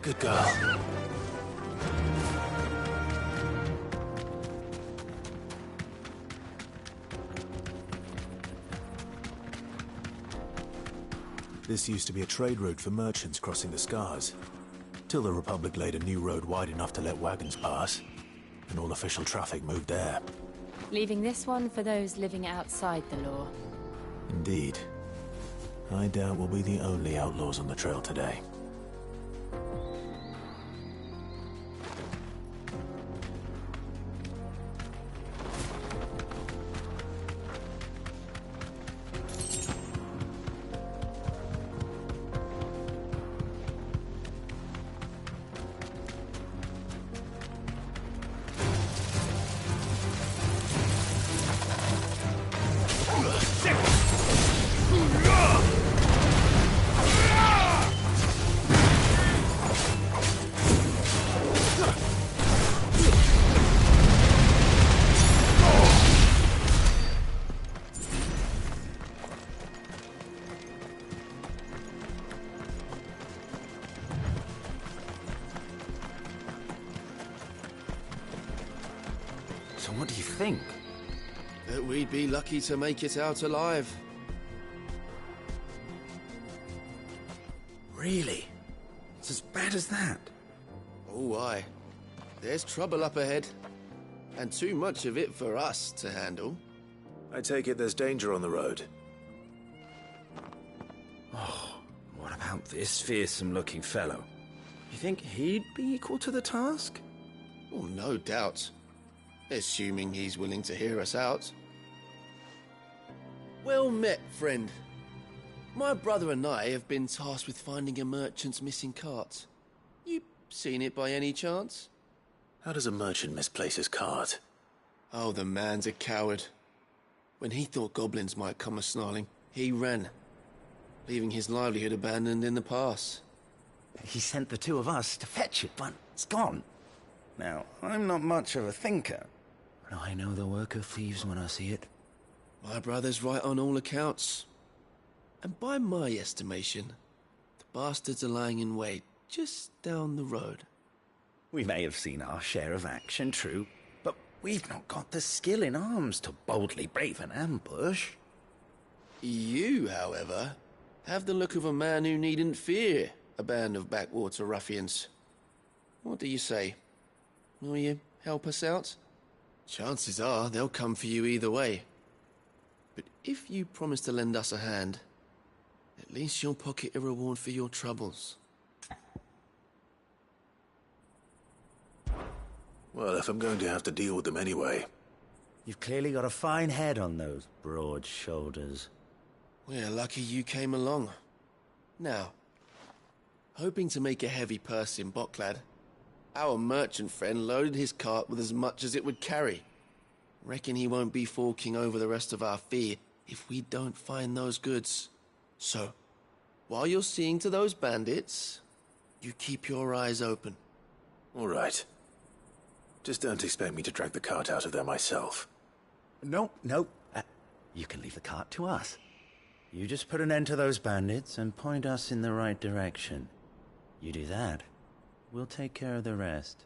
Good girl. This used to be a trade route for merchants crossing the Scars, till the Republic laid a new road wide enough to let wagons pass, and all official traffic moved there. Leaving this one for those living outside the law. Indeed. I doubt we'll be the only outlaws on the trail today. So what do you think? That we'd be lucky to make it out alive. Really? It's as bad as that? Oh, aye. There's trouble up ahead. And too much of it for us to handle. I take it there's danger on the road. Oh, what about this fearsome-looking fellow? You think he'd be equal to the task? Oh, no doubt. Assuming he's willing to hear us out. Well met, friend. My brother and I have been tasked with finding a merchant's missing cart. You seen it by any chance? How does a merchant misplace his cart? Oh, the man's a coward. When he thought goblins might come a-snarling, he ran, leaving his livelihood abandoned in the pass. He sent the two of us to fetch it, but it's gone. Now, I'm not much of a thinker, but I know the work of thieves when I see it. My brother's right on all accounts. And by my estimation, the bastards are lying in wait just down the road. We may have seen our share of action, true, but we've not got the skill in arms to boldly brave an ambush. You, however, have the look of a man who needn't fear a band of backwater ruffians. What do you say? Will you help us out? Chances are they'll come for you either way. But if you promise to lend us a hand, at least you'll pocket a reward for your troubles. Well, if I'm going to have to deal with them anyway. You've clearly got a fine head on those broad shoulders. We're lucky you came along. Now, hoping to make a heavy purse in Bocklad, our merchant friend loaded his cart with as much as it would carry. Reckon he won't be forking over the rest of our fee if we don't find those goods. So, while you're seeing to those bandits, you keep your eyes open. All right. Just don't expect me to drag the cart out of there myself. No. You can leave the cart to us. You just put an end to those bandits and point us in the right direction. You do that, we'll take care of the rest.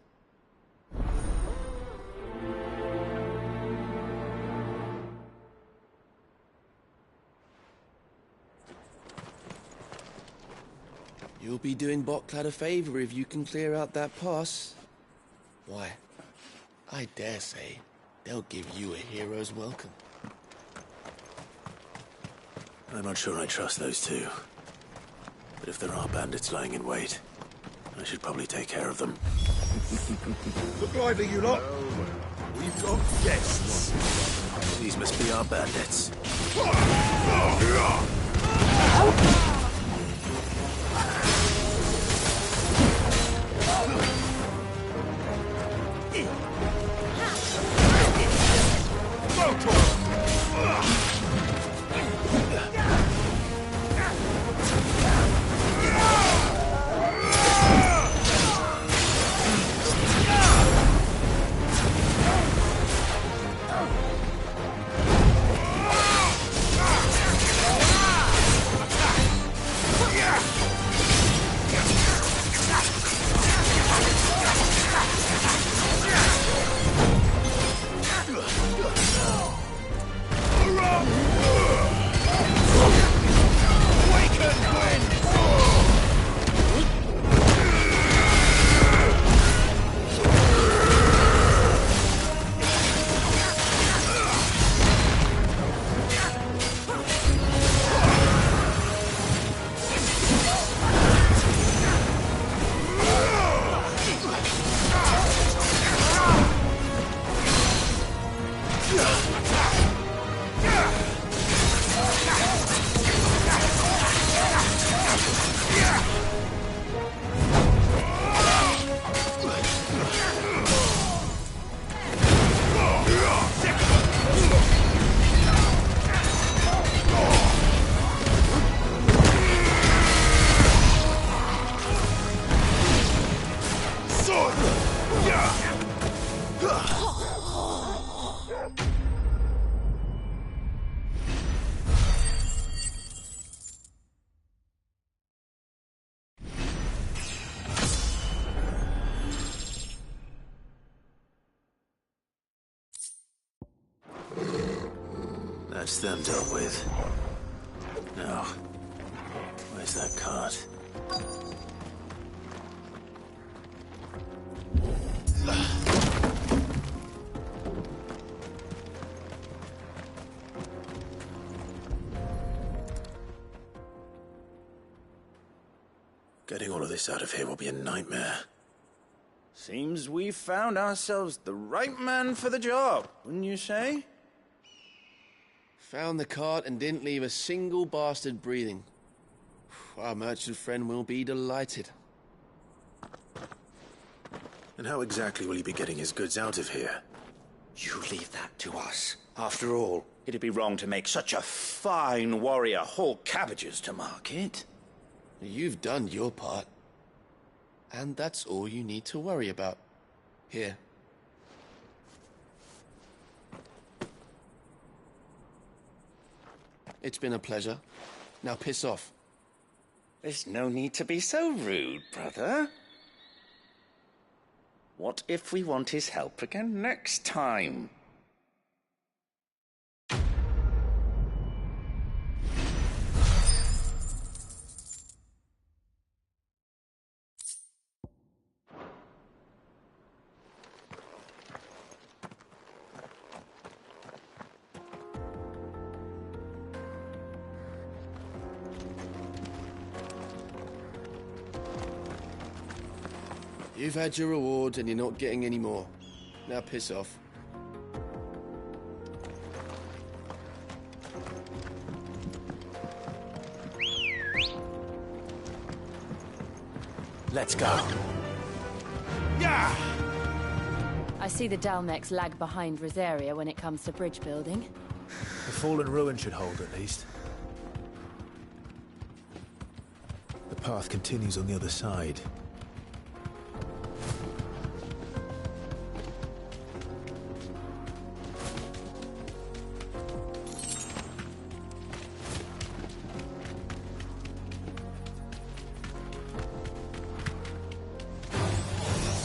You'll be doing Bocklad a favor if you can clear out that pass. Why, I dare say they'll give you a hero's welcome. I'm not sure I trust those two. But if there are bandits lying in wait, I should probably take care of them. Look lively, you lot. We've got guests. These must be our bandits. That's them dealt with. Now, where's that cart? Getting all of this out of here will be a nightmare. Seems we found ourselves the right man for the job, wouldn't you say? Found the cart and didn't leave a single bastard breathing. Our merchant friend will be delighted. And how exactly will he be getting his goods out of here? You leave that to us. After all, it'd be wrong to make such a fine warrior haul cabbages to market. You've done your part. And that's all you need to worry about. Here. It's been a pleasure. Now piss off. There's no need to be so rude, brother. What if we want his help again next time? You've had your reward and you're not getting any more. Now piss off. Let's go. Yeah! I see the Dalmex lag behind Rosaria when it comes to bridge building. The fallen ruin should hold, at least. The path continues on the other side.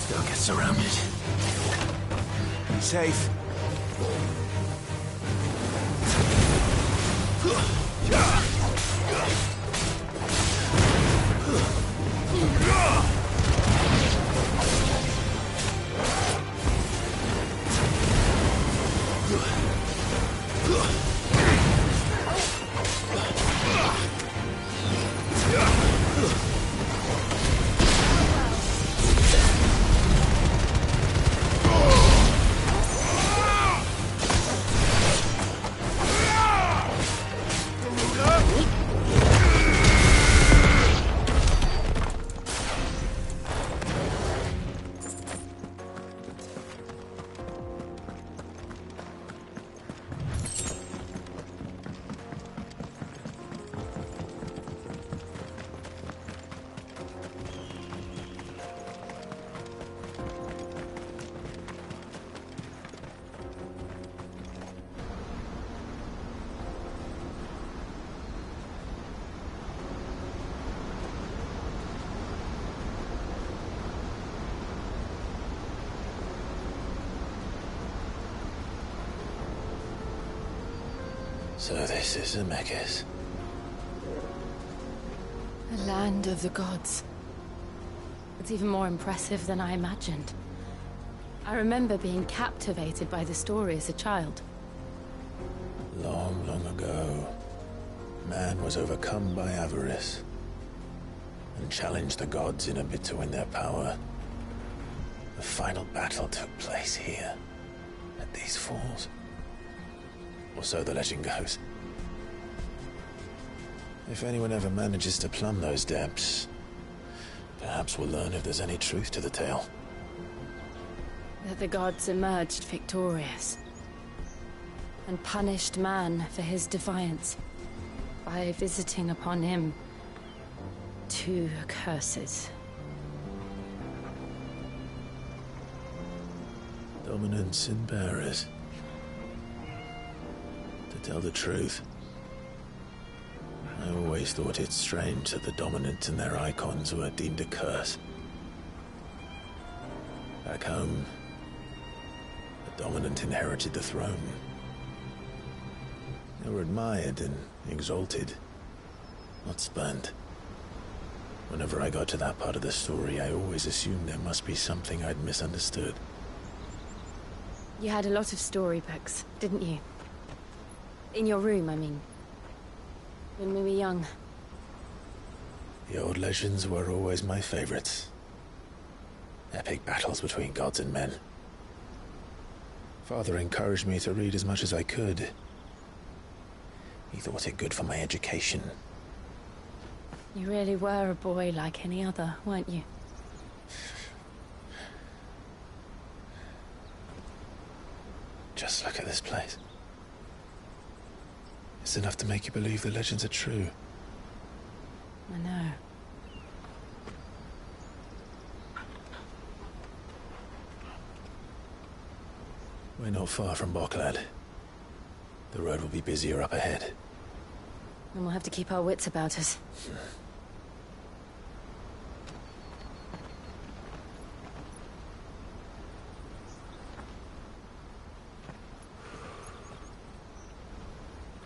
They'll get surrounded. Safe. So this is Zemeckis. The land of the gods. It's even more impressive than I imagined. I remember being captivated by the story as a child. Long, long ago, man was overcome by avarice and challenged the gods in a bid to win their power. The final battle took place here, at these falls. Or so the legend goes. If anyone ever manages to plumb those depths, perhaps we'll learn if there's any truth to the tale. That the gods emerged victorious and punished man for his defiance by visiting upon him 2 curses. Dominance and bearers. To tell the truth, I always thought it strange that the dominant and their icons were deemed a curse. Back home, the dominant inherited the throne. They were admired and exalted, not spurned. Whenever I got to that part of the story, I always assumed there must be something I'd misunderstood. You had a lot of storybooks, didn't you? In your room, I mean. When we were young. The old legends were always my favorites. Epic battles between gods and men. Father encouraged me to read as much as I could. He thought it good for my education. You really were a boy like any other, weren't you? Just look at this place. It's enough to make you believe the legends are true. I know. We're not far from Boklad. The road will be busier up ahead. And we'll have to keep our wits about us.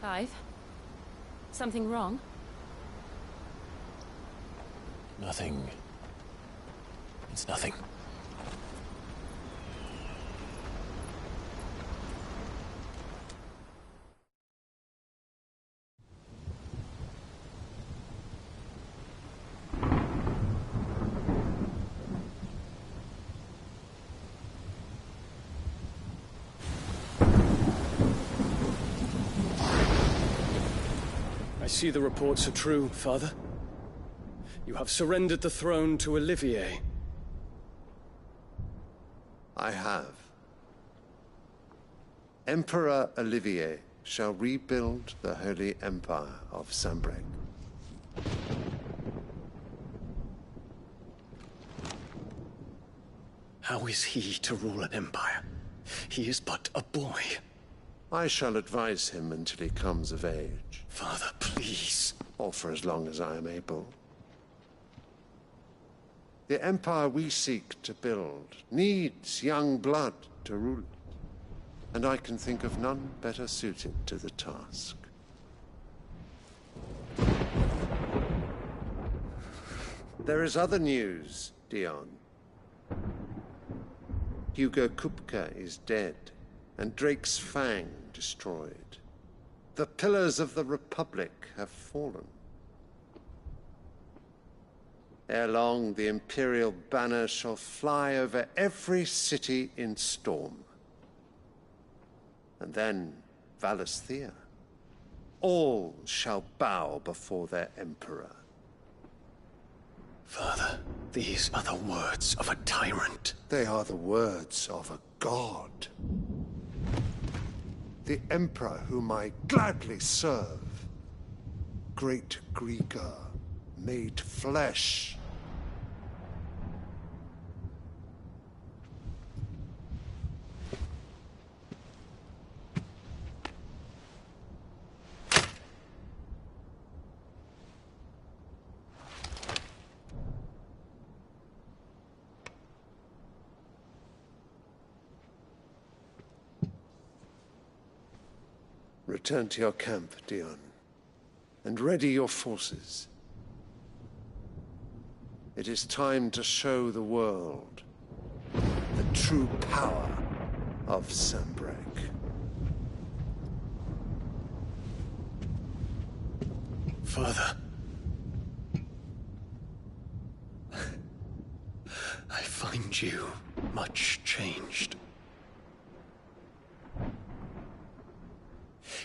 Clive? Something wrong? Nothing. It's nothing. I see the reports are true, Father. You have surrendered the throne to Olivier. I have. Emperor Olivier shall rebuild the Holy Empire of Sanbreque. How is he to rule an empire? He is but a boy. I shall advise him until he comes of age. Father, please. Or for as long as I am able. The empire we seek to build needs young blood to rule it. And I can think of none better suited to the task. There is other news, Dion. Hugo Kupka is dead, and Drake's Fang destroyed. The pillars of the Republic have fallen. Ere long, the Imperial banner shall fly over every city in Storm. And then, Valisthea. All shall bow before their Emperor. Father, these are the words of a tyrant. They are the words of a god. The Emperor whom I gladly serve. Great Greeker, made flesh. Return to your camp, Dion, and ready your forces. It is time to show the world the true power of Sanbreque. Father. I find you much changed.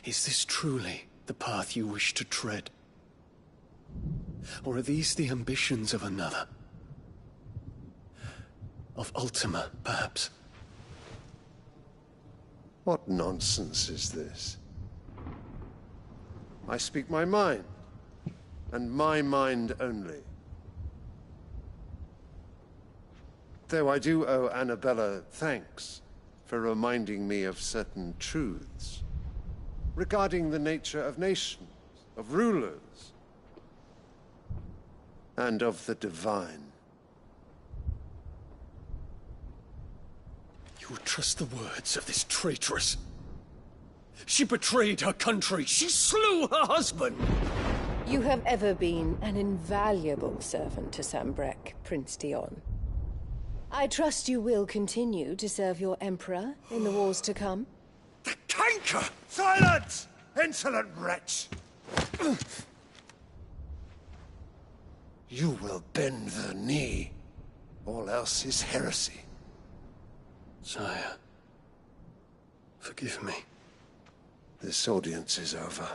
Is this truly the path you wish to tread? Or are these the ambitions of another? Of Ultima, perhaps? What nonsense is this? I speak my mind, and my mind only. Though I do owe Annabella thanks for reminding me of certain truths regarding the nature of nations, of rulers, and of the divine. You would trust the words of this traitress? She betrayed her country. She slew her husband. You have ever been an invaluable servant to Sambrek, Prince Dion. I trust you will continue to serve your Emperor in the wars to come. The canker! Silence! Insolent wretch! You will bend the knee. All else is heresy. Sire, forgive me. This audience is over.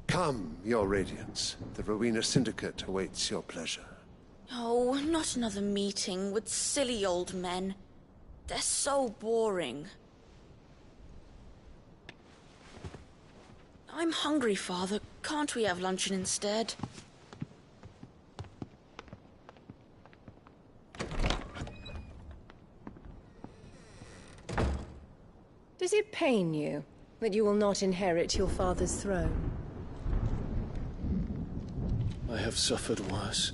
Come, Your Radiance. The Rowena Syndicate awaits your pleasure. Oh, not another meeting with silly old men. They're so boring. I'm hungry, Father. Can't we have luncheon instead? Does it pain you that you will not inherit your father's throne? I have suffered worse.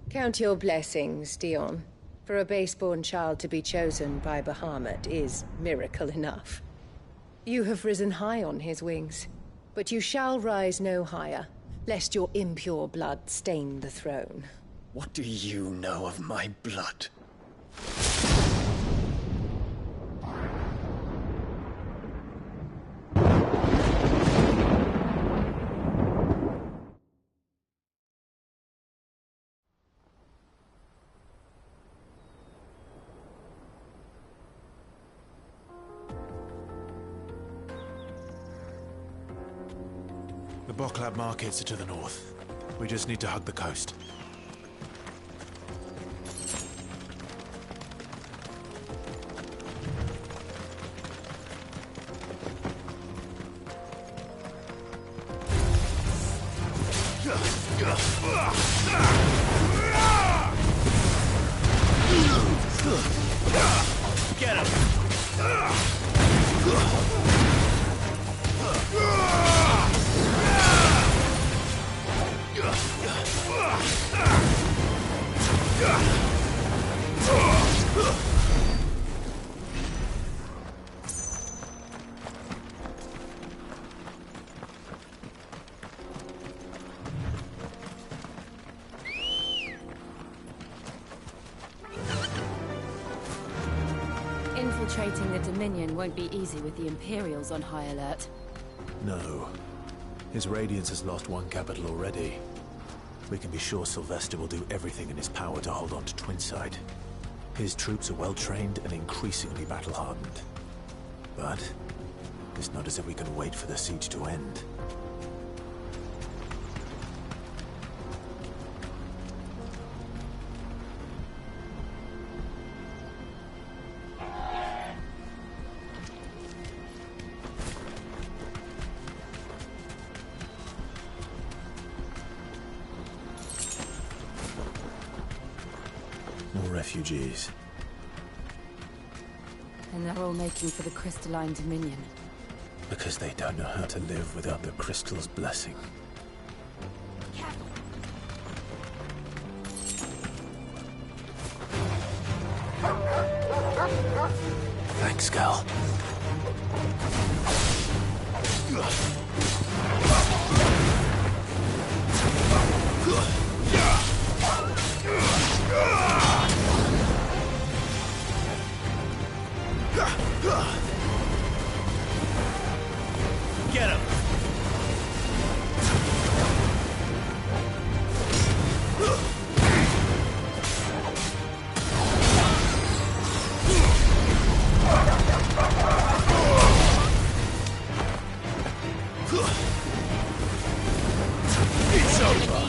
Count your blessings, Dion. For a base-born child to be chosen by Bahamut is miracle enough. You have risen high on his wings, but you shall rise no higher, lest your impure blood stain the throne. What do you know of my blood? The Boklab markets are to the north. We just need to hug the coast. Get him! Infiltrating the Dominion won't be easy with the Imperials on high alert. No. His Radiance has lost one capital already. We can be sure Sylvester will do everything in his power to hold on to Twinside. His troops are well-trained and increasingly battle-hardened. But it's not as if we can wait for the siege to end. More refugees. And they're all making for the Crystalline Dominion. Because they don't know how to live without the Crystal's blessing. Thanks, Gal. Get him! It's over!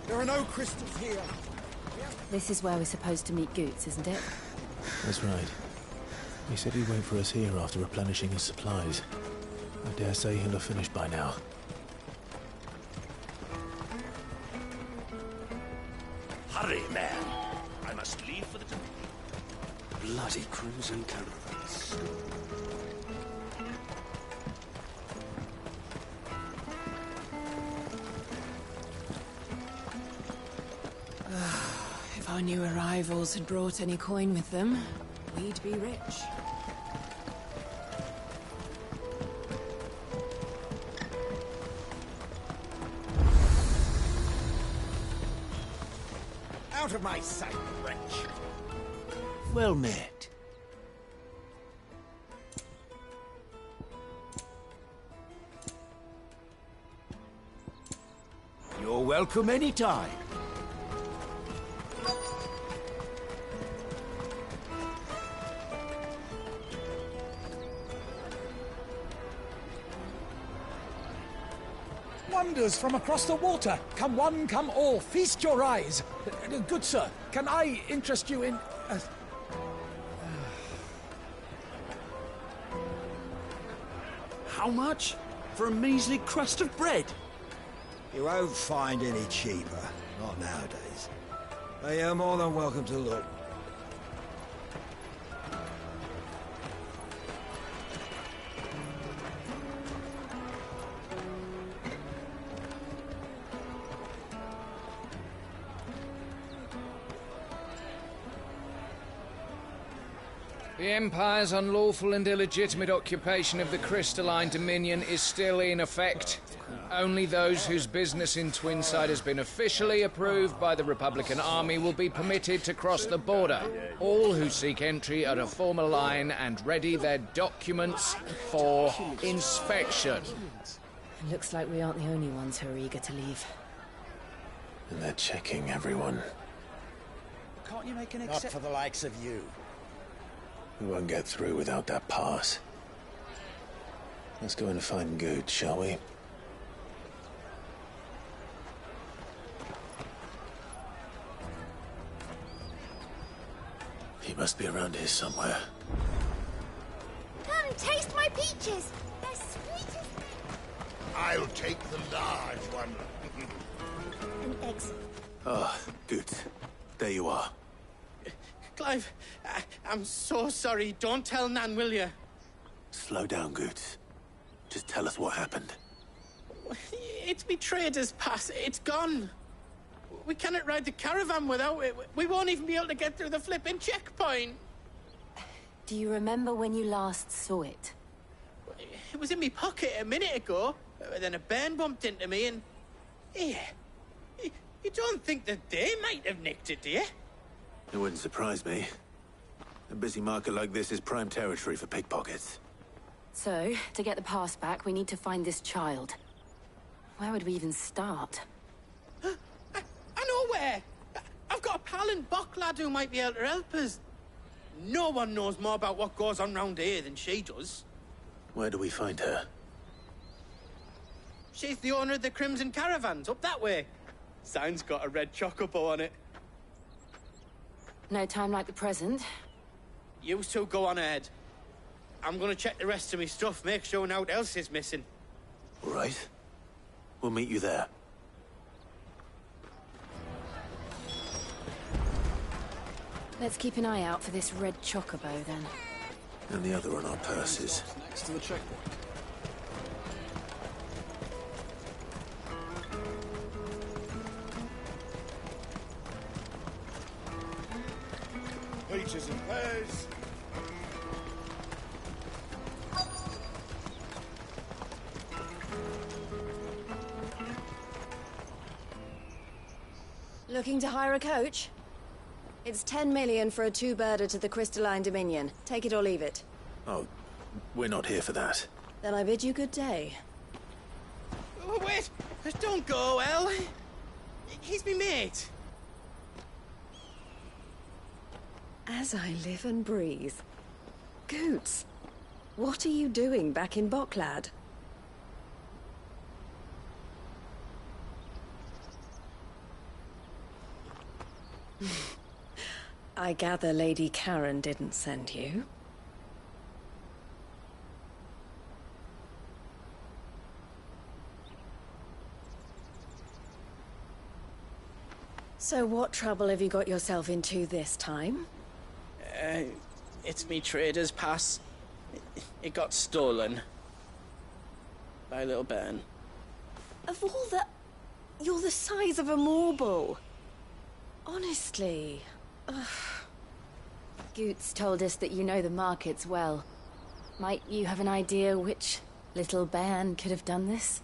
There are no crystals here. This is where we're supposed to meet Goots, isn't it? That's right. He said he'd wait for us here after replenishing his supplies. I dare say he'll have finished by now. Hurry, man. I must leave for the... Bloody crimson caravans. If our new arrivals had brought any coin with them, we'd be rich. Out of my sight, wretch. Well met. You're welcome anytime. Wonders from across the water. Come one, come all. Feast your eyes. Good sir, can I interest you in... How much? For a measly crust of bread? You won't find any cheaper. Not nowadays. But you're more than welcome to look. The Empire's unlawful and illegitimate occupation of the Crystalline Dominion is still in effect. Only those whose business in Twinside has been officially approved by the Republican Army will be permitted to cross the border. All who seek entry are to form a line and ready their documents for inspection. It looks like we aren't the only ones who are eager to leave. And they're checking everyone. Can't you make an exception? Not for the likes of you. We won't get through without that pass. Let's go in and find Good, shall we? He must be around here somewhere. Come, taste my peaches. They're sweet as... I'll take the large one. And eggs. Ah, Good. There you are. Clive, I'm so sorry. Don't tell Nan, will you? Slow down, Goods. Just tell us what happened. It's me trader's pass. It's gone. We cannot ride the caravan without it. We won't even be able to get through the flipping checkpoint. Do you remember when you last saw it? It was in my pocket a minute ago. Then a bairn bumped into me and... Yeah. You don't think that they might have nicked it, do you? It wouldn't surprise me. A busy market like this is prime territory for pickpockets. So, to get the pass back, we need to find this child. Where would we even start? I know where! I've got a pal in Bocklad who might be able to help us. No one knows more about what goes on round here than she does. Where do we find her? She's the owner of the Crimson Caravans, up that way. Sign's got a red chocobo on it. No time like the present. You two go on ahead. I'm gonna check the rest of my stuff, make sure naught else is missing. All right. We'll meet you there. Let's keep an eye out for this red chocobo, then. And the other on our purses. Next to the checkpoint. Peaches and pears. Looking to hire a coach? It's 10 million for a two-birder to the Crystalline Dominion. Take it or leave it. Oh, we're not here for that. Then I bid you good day. Oh, wait! Don't go, El. He's me mate. As I live and breathe. Goots, what are you doing back in Bocklad? I gather Lady Karen didn't send you. So what trouble have you got yourself into this time? It's me trader's pass. It got stolen. By a little bairn. Of all the... You're the size of a marble. Honestly. Ugh. Goots told us that you know the markets well. Might you have an idea which little bairn could have done this?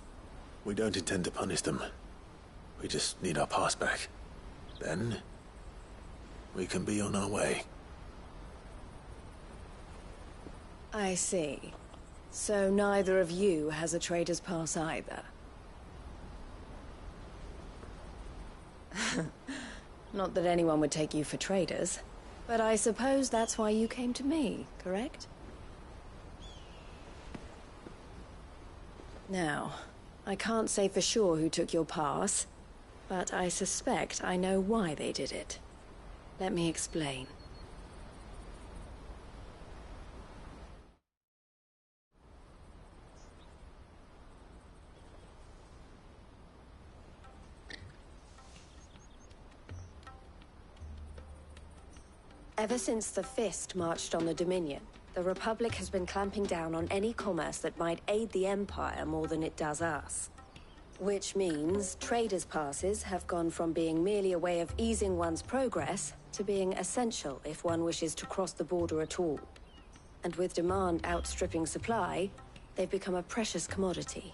We don't intend to punish them. We just need our pass back. Then, we can be on our way. I see. So neither of you has a trader's pass either. Not that anyone would take you for traders, but I suppose that's why you came to me, correct? Now, I can't say for sure who took your pass, but I suspect I know why they did it. Let me explain. Ever since the Fist marched on the Dominion, the Republic has been clamping down on any commerce that might aid the Empire more than it does us. Which means traders' passes have gone from being merely a way of easing one's progress to being essential if one wishes to cross the border at all. And with demand outstripping supply, they've become a precious commodity,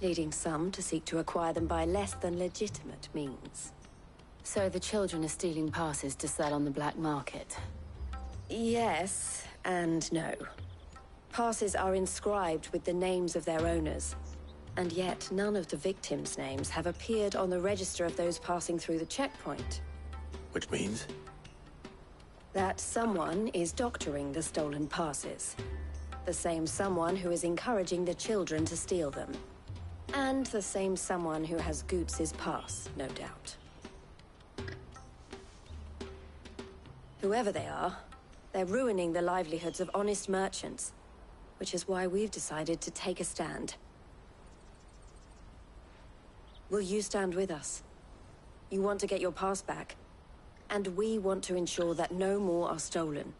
leading some to seek to acquire them by less than legitimate means. So the children are stealing passes to sell on the black market? Yes, and no. Passes are inscribed with the names of their owners, and yet none of the victims' names have appeared on the register of those passing through the checkpoint. Which means? That someone is doctoring the stolen passes. The same someone who is encouraging the children to steal them. And the same someone who has Goots' pass, no doubt. Whoever they are, they're ruining the livelihoods of honest merchants, which is why we've decided to take a stand. Will you stand with us? You want to get your pass back, and we want to ensure that no more are stolen.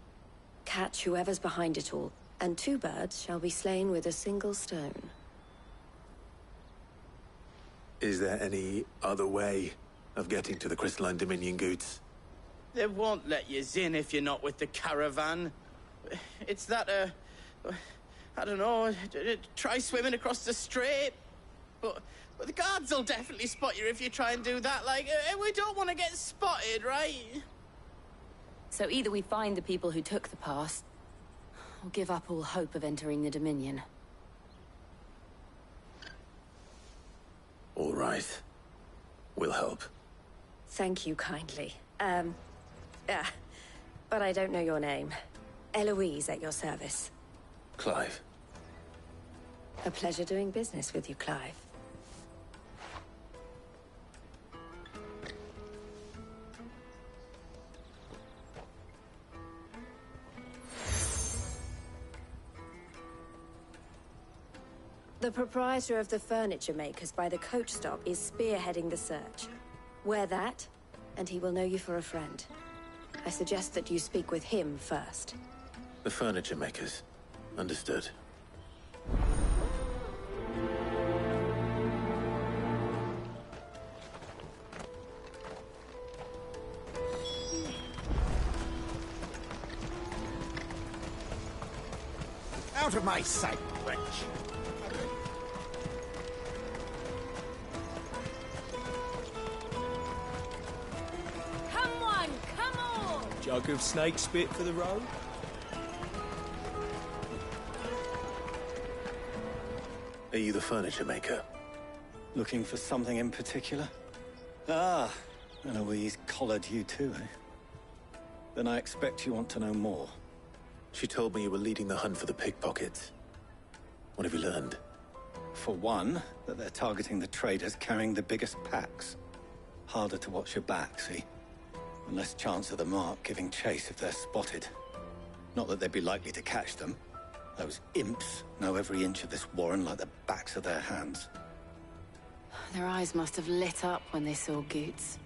Catch whoever's behind it all, and two birds shall be slain with a single stone. Is there any other way of getting to the Crystalline Dominion, Goots? They won't let you in if you're not with the caravan. It's that, I don't know, try swimming across the strait. But the guards will definitely spot you if you try and do that. Like, we don't want to get spotted, right? So either we find the people who took the pass, or give up all hope of entering the Dominion. All right. We'll help. Thank you kindly. But I don't know your name. Eloise at your service. Clive. A pleasure doing business with you, Clive. The proprietor of the furniture makers by the coach stop is spearheading the search. Wear that, and he will know you for a friend. I suggest that you speak with him first. The furniture makers. Understood. Out of my sight, wretch! Jug of snake spit for the road? Are you the furniture maker? Looking for something in particular? Ah, Eloise collared you too, eh? Then I expect you want to know more. She told me you were leading the hunt for the pickpockets. What have you learned? For one, that they're targeting the traders carrying the biggest packs. Harder to watch your back, see? And less chance of the mark giving chase if they're spotted. Not that they'd be likely to catch them. Those imps know every inch of this warren like the backs of their hands. Their eyes must have lit up when they saw Goots.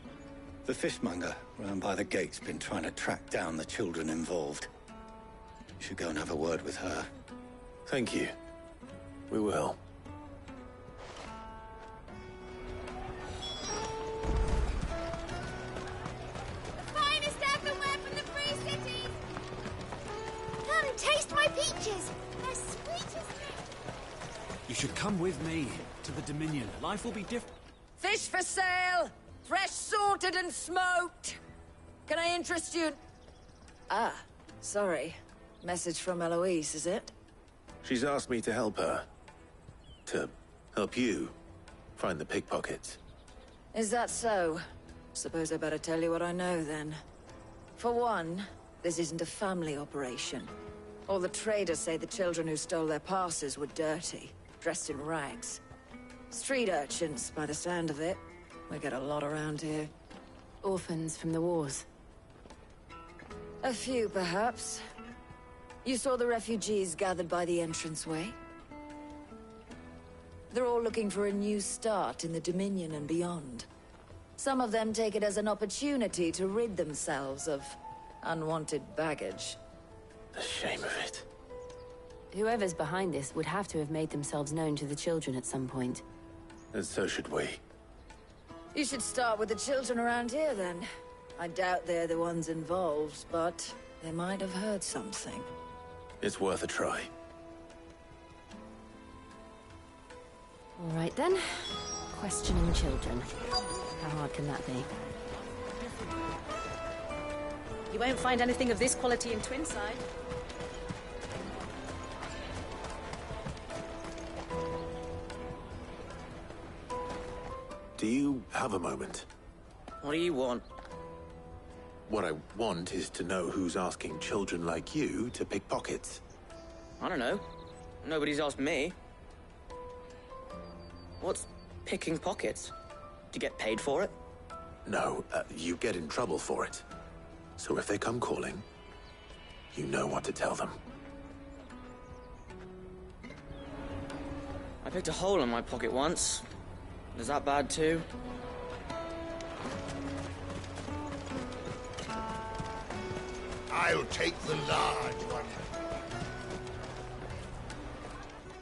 The fishmonger round by the gate's been trying to track down the children involved. You should go and have a word with her. Thank you. We will. The finest earthenware from the Free Cities! Come, taste my peaches! They're sweet as milk! You should come with me to the Dominion. Life will be different. Fish for sale! Fresh salted and smoked! Can I interest you? Ah, sorry. Message from Eloise, is it? She's asked me to help her. To help you find the pickpockets. Is that so? Suppose I better tell you what I know, then. For one, this isn't a family operation. All the traders say the children who stole their passes were dirty, dressed in rags. Street urchins, by the sound of it. We get a lot around here. Orphans from the wars. A few, perhaps. You saw the refugees gathered by the entranceway? They're all looking for a new start in the Dominion and beyond. Some of them take it as an opportunity to rid themselves of unwanted baggage. The shame of it. Whoever's behind this would have to have made themselves known to the children at some point. And so should we. You should start with the children around here, then. I doubt they're the ones involved, but they might have heard something. It's worth a try. All right, then. Questioning children. How hard can that be? You won't find anything of this quality in Twinside. Do you have a moment? What do you want? What I want is to know who's asking children like you to pick pockets. I don't know. Nobody's asked me. What's picking pockets? Do you get paid for it? No, you get in trouble for it. So if they come calling, you know what to tell them. I picked a hole in my pocket once. Is that bad too? I'll take the large one.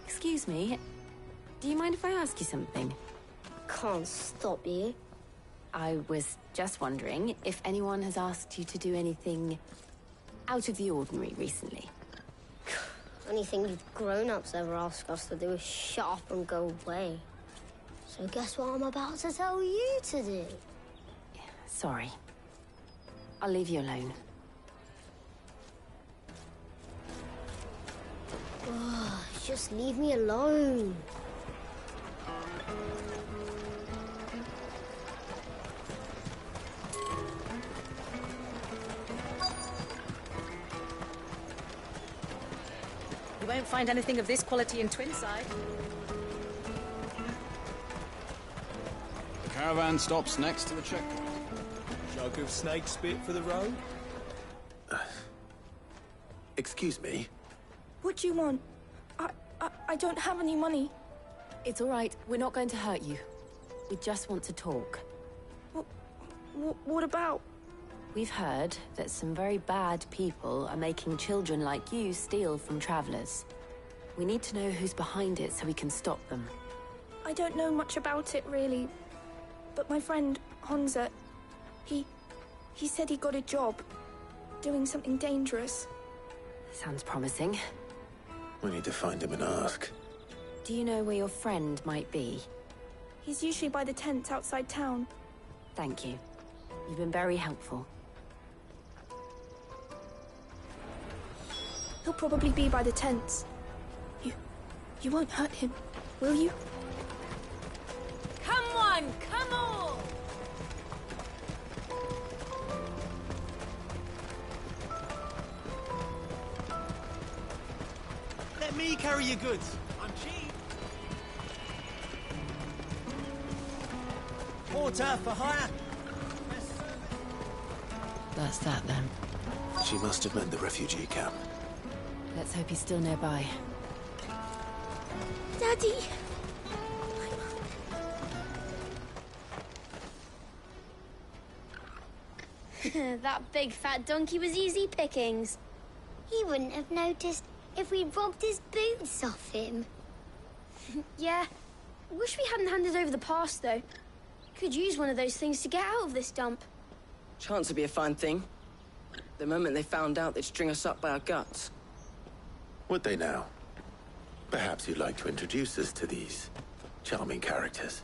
Excuse me. Do you mind if I ask you something? Can't stop you. I was just wondering if anyone has asked you to do anything out of the ordinary recently. Anything you grown-ups ever ask us to do is shut up and go away. So guess what I'm about to tell you to do? Sorry. I'll leave you alone. Oh, just leave me alone. You won't find anything of this quality in Twinside. The caravan stops next to the checkpoint. Jug of snake spit for the road? Excuse me? What do you want? I don't have any money. It's all right. We're not going to hurt you. We just want to talk. What about? We've heard that some very bad people are making children like you steal from travelers. We need to know who's behind it so we can stop them. I don't know much about it, really. But my friend, Honza, he said he got a job doing something dangerous. Sounds promising. We need to find him and ask. Do you know where your friend might be? He's usually by the tents outside town. Thank you. You've been very helpful. He'll probably be by the tents. You won't hurt him, will you? Come on, come on! Let me carry your goods. I'm cheap. Porter for hire. That's that, then. She must have meant the refugee camp. Let's hope he's still nearby. Daddy! That big fat donkey was easy pickings. He wouldn't have noticed if we'd robbed his boots off him. Yeah. Wish we hadn't handed over the pass, though. Could use one of those things to get out of this dump. Chance would be a fine thing. The moment they found out, they'd string us up by our guts. Would they now? Perhaps you'd like to introduce us to these charming characters.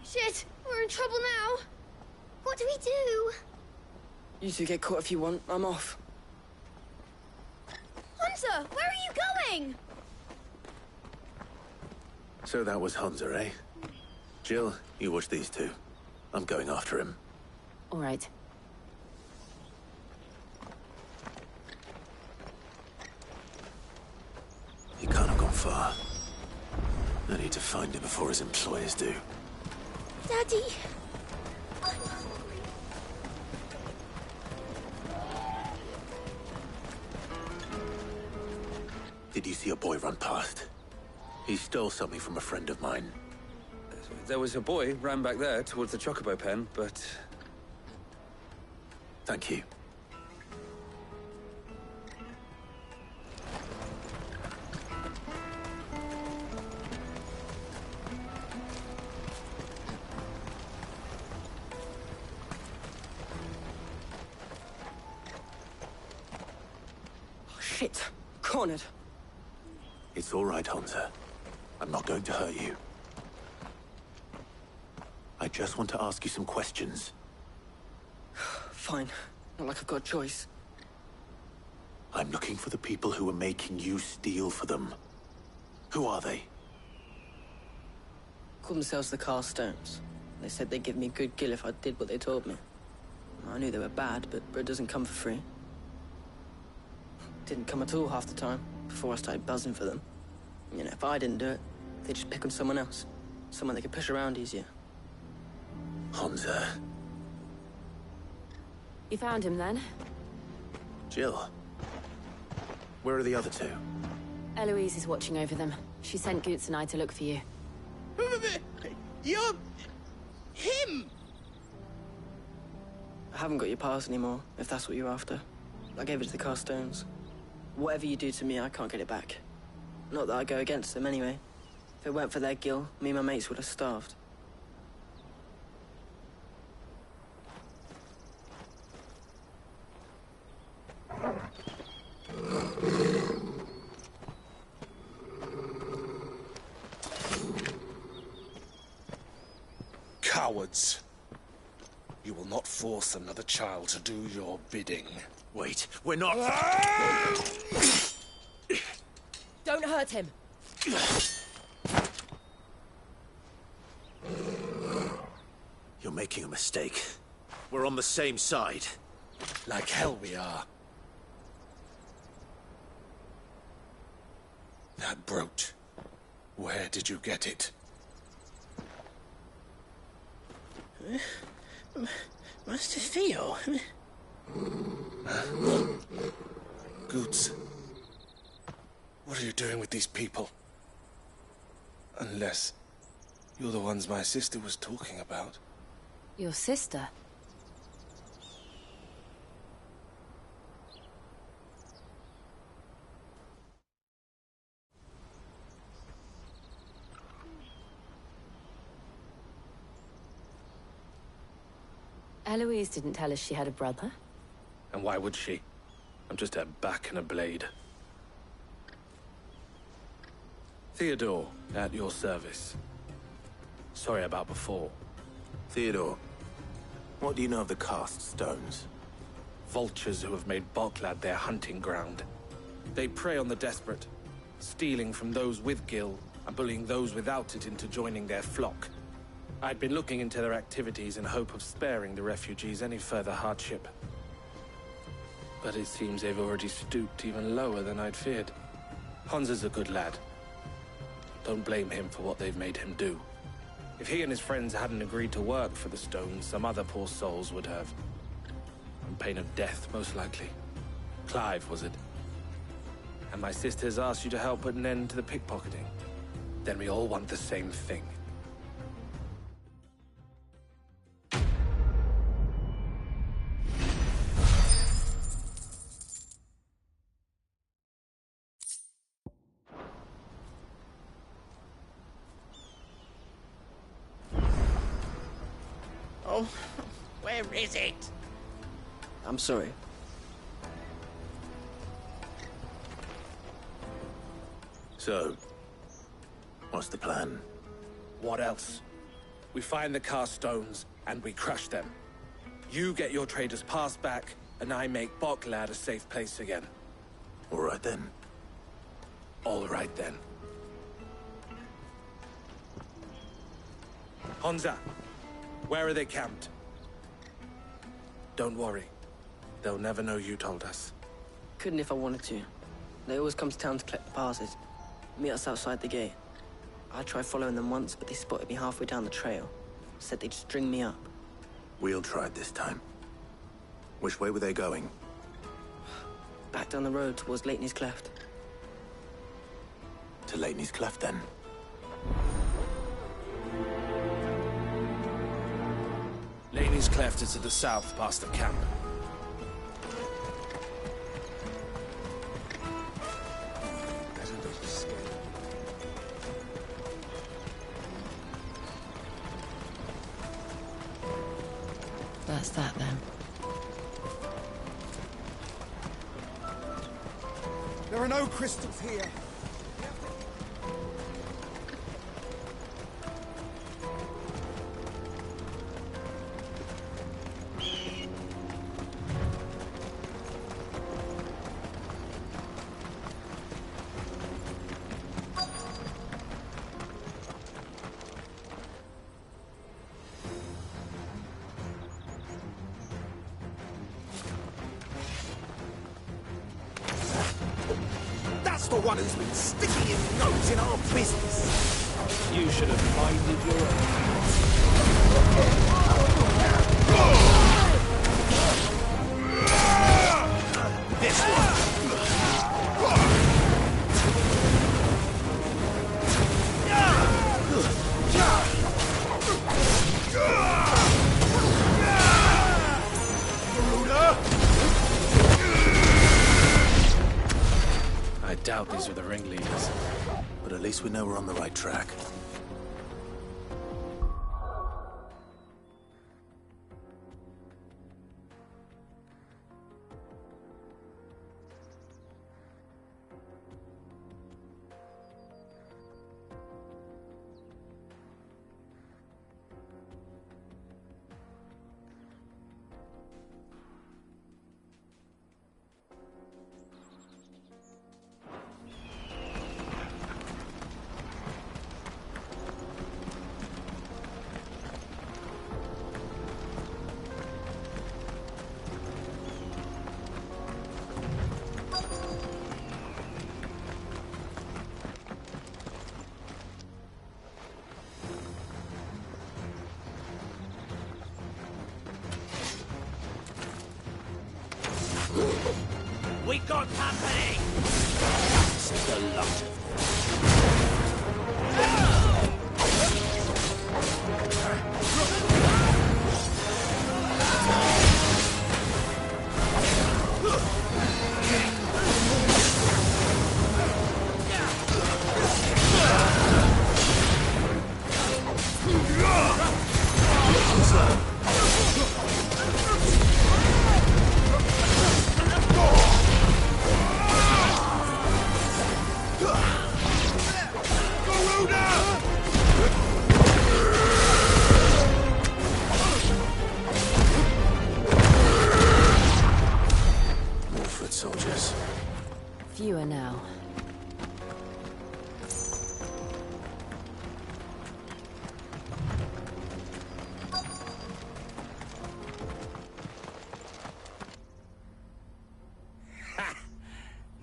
Shit, we're in trouble now. What do we do? You two get caught if you want. I'm off. Hunter, where are you going? So that was Hunter, eh? Jill, you watch these two. I'm going after him. All right. He can't have gone far. I need to find him before his employers do. Daddy. Did you see a boy run past? He stole something from a friend of mine. There was a boy ran back there towards the chocobo pen, but... Thank you. Oh, shit. Cornered. It's all right, Hunter. I'm not going to hurt you. I just want to ask you some questions. Fine. Not like I've got a choice. I'm looking for the people who are making you steal for them. Who are they? Called themselves the Carstones. They said they'd give me good gill if I did what they told me. I knew they were bad, but bread doesn't come for free. Didn't come at all half the time, before I started buzzing for them. You know, if I didn't do it, they'd just pick on someone else. Someone they could push around easier. Hunter. You found him then? Jill. Where are the other two? Eloise is watching over them. She sent Goots and I to look for you. You're... him! I haven't got your pass anymore, if that's what you're after. I gave it to the Carstones. Whatever you do to me, I can't get it back. Not that I go against them, anyway. If it weren't for their gill, me and my mates would have starved. Cowards. You will not force another child to do your bidding. Wait, we're not... Don't hurt him. You're making a mistake. We're on the same side. Like hell we are. That brooch. Where did you get it? Master Theo. Goots. What are you doing with these people? Unless you're the ones my sister was talking about. Your sister? Eloise didn't tell us she had a brother. And why would she? I'm just a back and a blade. Theodore, at your service. Sorry about before. Theodore, what do you know of the cast stones? Vultures who have made Boklad their hunting ground. They prey on the desperate, stealing from those with gil and bullying those without it into joining their flock. I'd been looking into their activities in hope of sparing the refugees any further hardship. But it seems they've already stooped even lower than I'd feared. Hans is a good lad. Don't blame him for what they've made him do. If he and his friends hadn't agreed to work for the stones, some other poor souls would have. On pain of death, most likely. Clive, was it? And my sisters asked you to help put an end to the pickpocketing. Then we all want the same thing. Oh, where is it? I'm sorry. So, what's the plan? What else? We find the cast stones, and we crush them. You get your trader's pass back, and I make Boklad a safe place again. All right then. All right then. Honza, where are they camped? Don't worry. They'll never know you told us. Couldn't if I wanted to. They always come to town to collect the passes. Meet us outside the gate. I tried following them once, but they spotted me halfway down the trail. Said they'd string me up. We'll try it this time. Which way were they going? Back down the road towards Leitney's Cleft. To Leitney's Cleft, then. Laney's Cleft is to the south, past the camp. That's that, then. There are no crystals here. That's the one who's been sticking his nose in our business. You should have minded your own. This one. I doubt these are the ringleaders. But at least we know we're on the right track. We got company! That's the lot of them. Soldiers. Fewer now.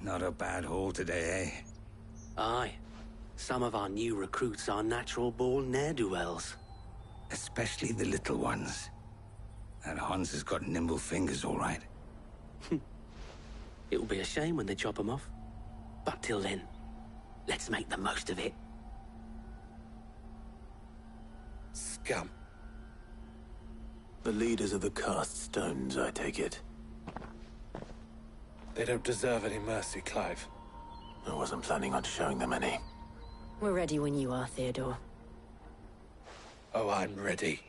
Not a bad haul today, eh? Aye. Some of our new recruits are natural-born ne'er-do-wells. Especially the little ones. That Hans has got nimble fingers, all right. It'll be a shame when they chop them off. But till then, let's make the most of it. Scum. The leaders of the cast stones, I take it. They don't deserve any mercy, Clive. I wasn't planning on showing them any. We're ready when you are, Theodore. Oh, I'm ready.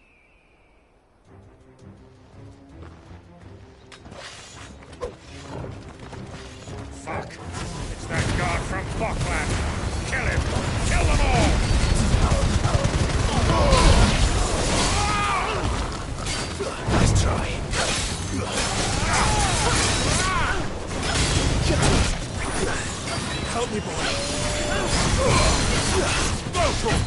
Bocklad! Kill him! Kill them all! Nice try. Help me, boy! Go for it!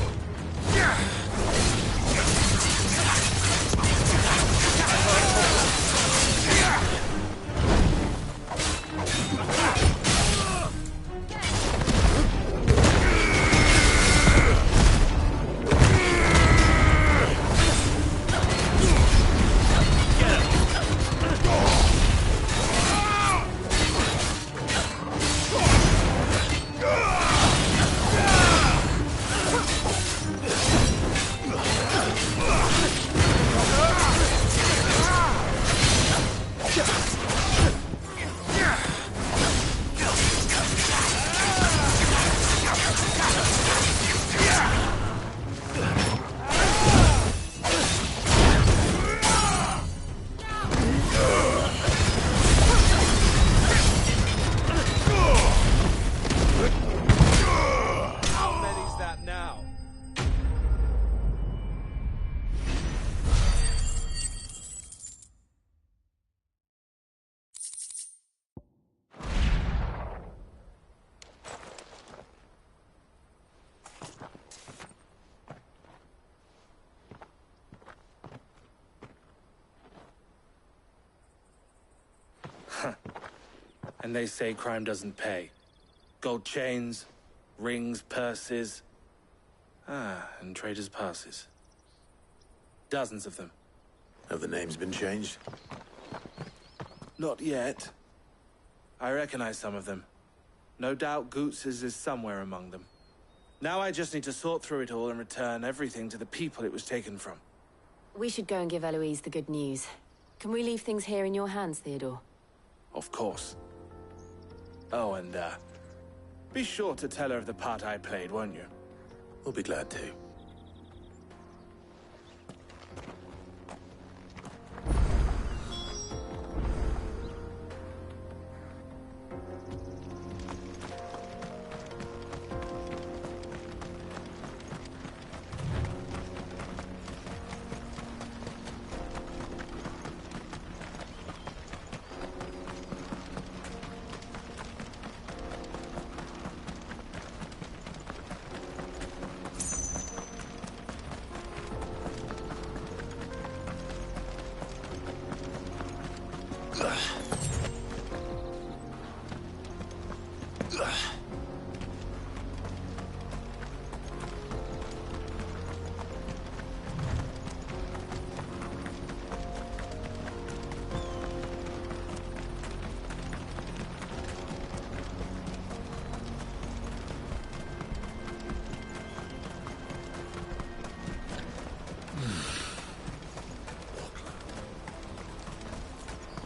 And they say crime doesn't pay. Gold chains, rings, purses. And traders' passes. Dozens of them. Have the names been changed? Not yet. I recognize some of them. No doubt Goots's is somewhere among them. Now I just need to sort through it all and return everything to the people it was taken from. We should go and give Eloise the good news. Can we leave things here in your hands, Theodore? Of course. Oh, and, be sure to tell her of the part I played, won't you? We'll be glad to.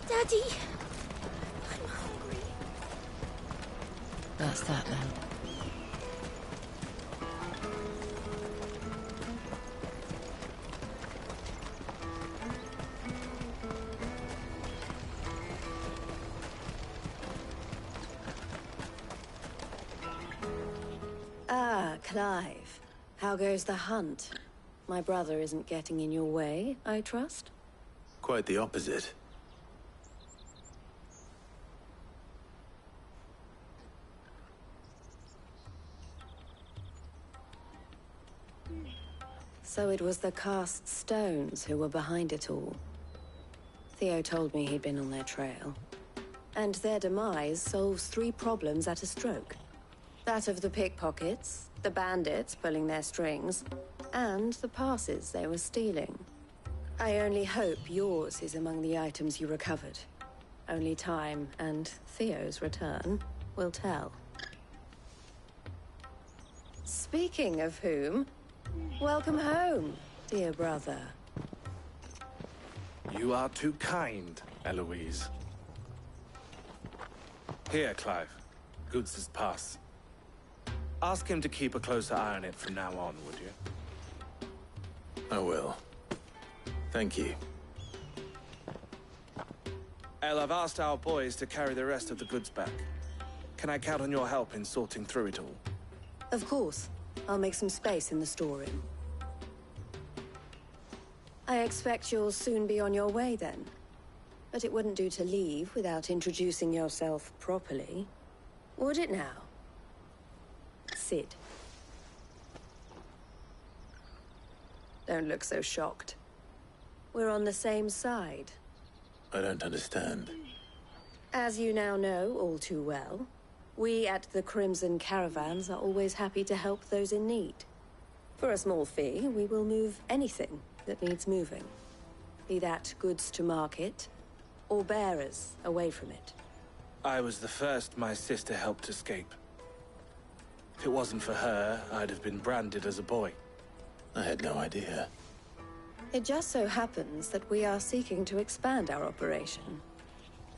Daddy, I'm hungry. That's that then. Ah, Clive. How goes the hunt? My brother isn't getting in your way, I trust? Quite the opposite. So it was the cast stones who were behind it all. Theo told me he'd been on their trail. And their demise solves 3 problems at a stroke. That of the pickpockets, the bandits pulling their strings, and the passes they were stealing. I only hope yours is among the items you recovered. Only time and Theo's return will tell. Speaking of whom, welcome home, dear brother. You are too kind, Eloise. Here, Clive. Goots's pass. Ask him to keep a closer eye on it from now on, would you? I will. Thank you. El, I've asked our boys to carry the rest of the goods back. Can I count on your help in sorting through it all? Of course. I'll make some space in the storeroom. I expect you'll soon be on your way then. But it wouldn't do to leave without introducing yourself properly. Would it now? Sid. Don't look so shocked. We're on the same side. I don't understand. As you now know all too well, we at the Crimson Caravans are always happy to help those in need. For a small fee, we will move anything that needs moving. Be that goods to market, or bearers away from it. I was the first my sister helped escape. If it wasn't for her, I'd have been branded as a boy. I had no idea. It just so happens that we are seeking to expand our operation.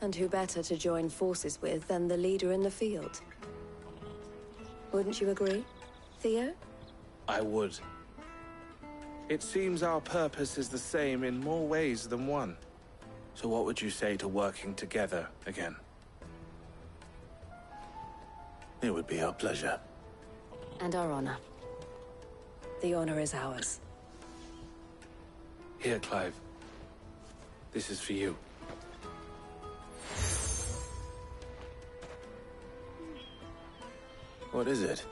And who better to join forces with than the leader in the field? Wouldn't you agree, Theo? I would. It seems our purpose is the same in more ways than one. So what would you say to working together again? It would be our pleasure. And our honor. The honor is ours. Here, Clive. This is for you. What is it?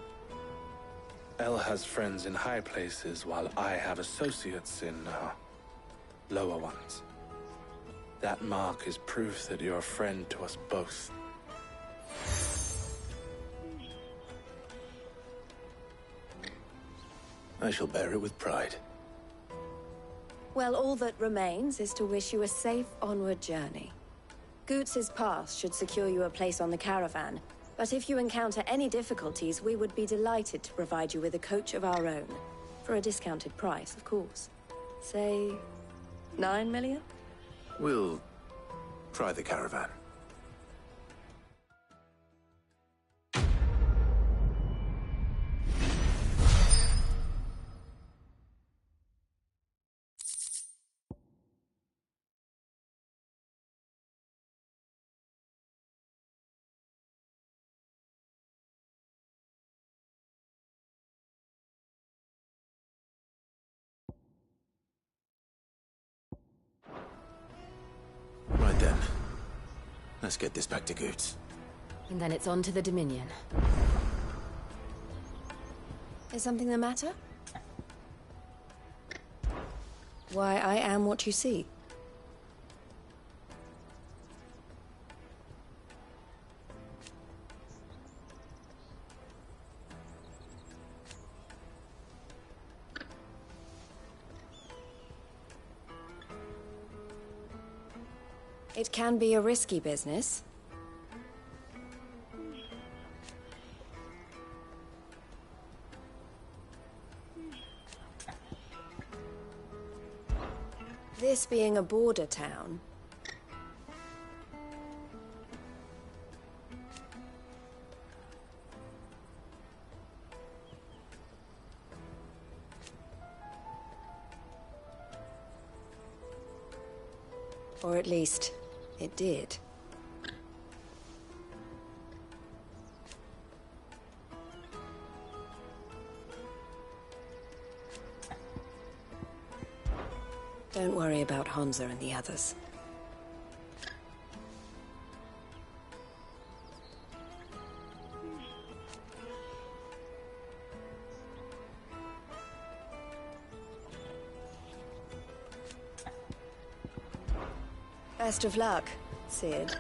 Elle has friends in high places, while I have associates in, lower ones. That mark is proof that you're a friend to us both. I shall bear it with pride. Well, all that remains is to wish you a safe onward journey. Goots's pass should secure you a place on the caravan, but if you encounter any difficulties, we would be delighted to provide you with a coach of our own. For a discounted price, of course. Say, 9 million? We'll try the caravan. Right then. Let's get this back to Goots. And then it's on to the Dominion. Is something the matter? Why, I am what you see. It can be a risky business. This being a border town, or at least, it did. Don't worry about Hansa and the others. Best of luck, Sid.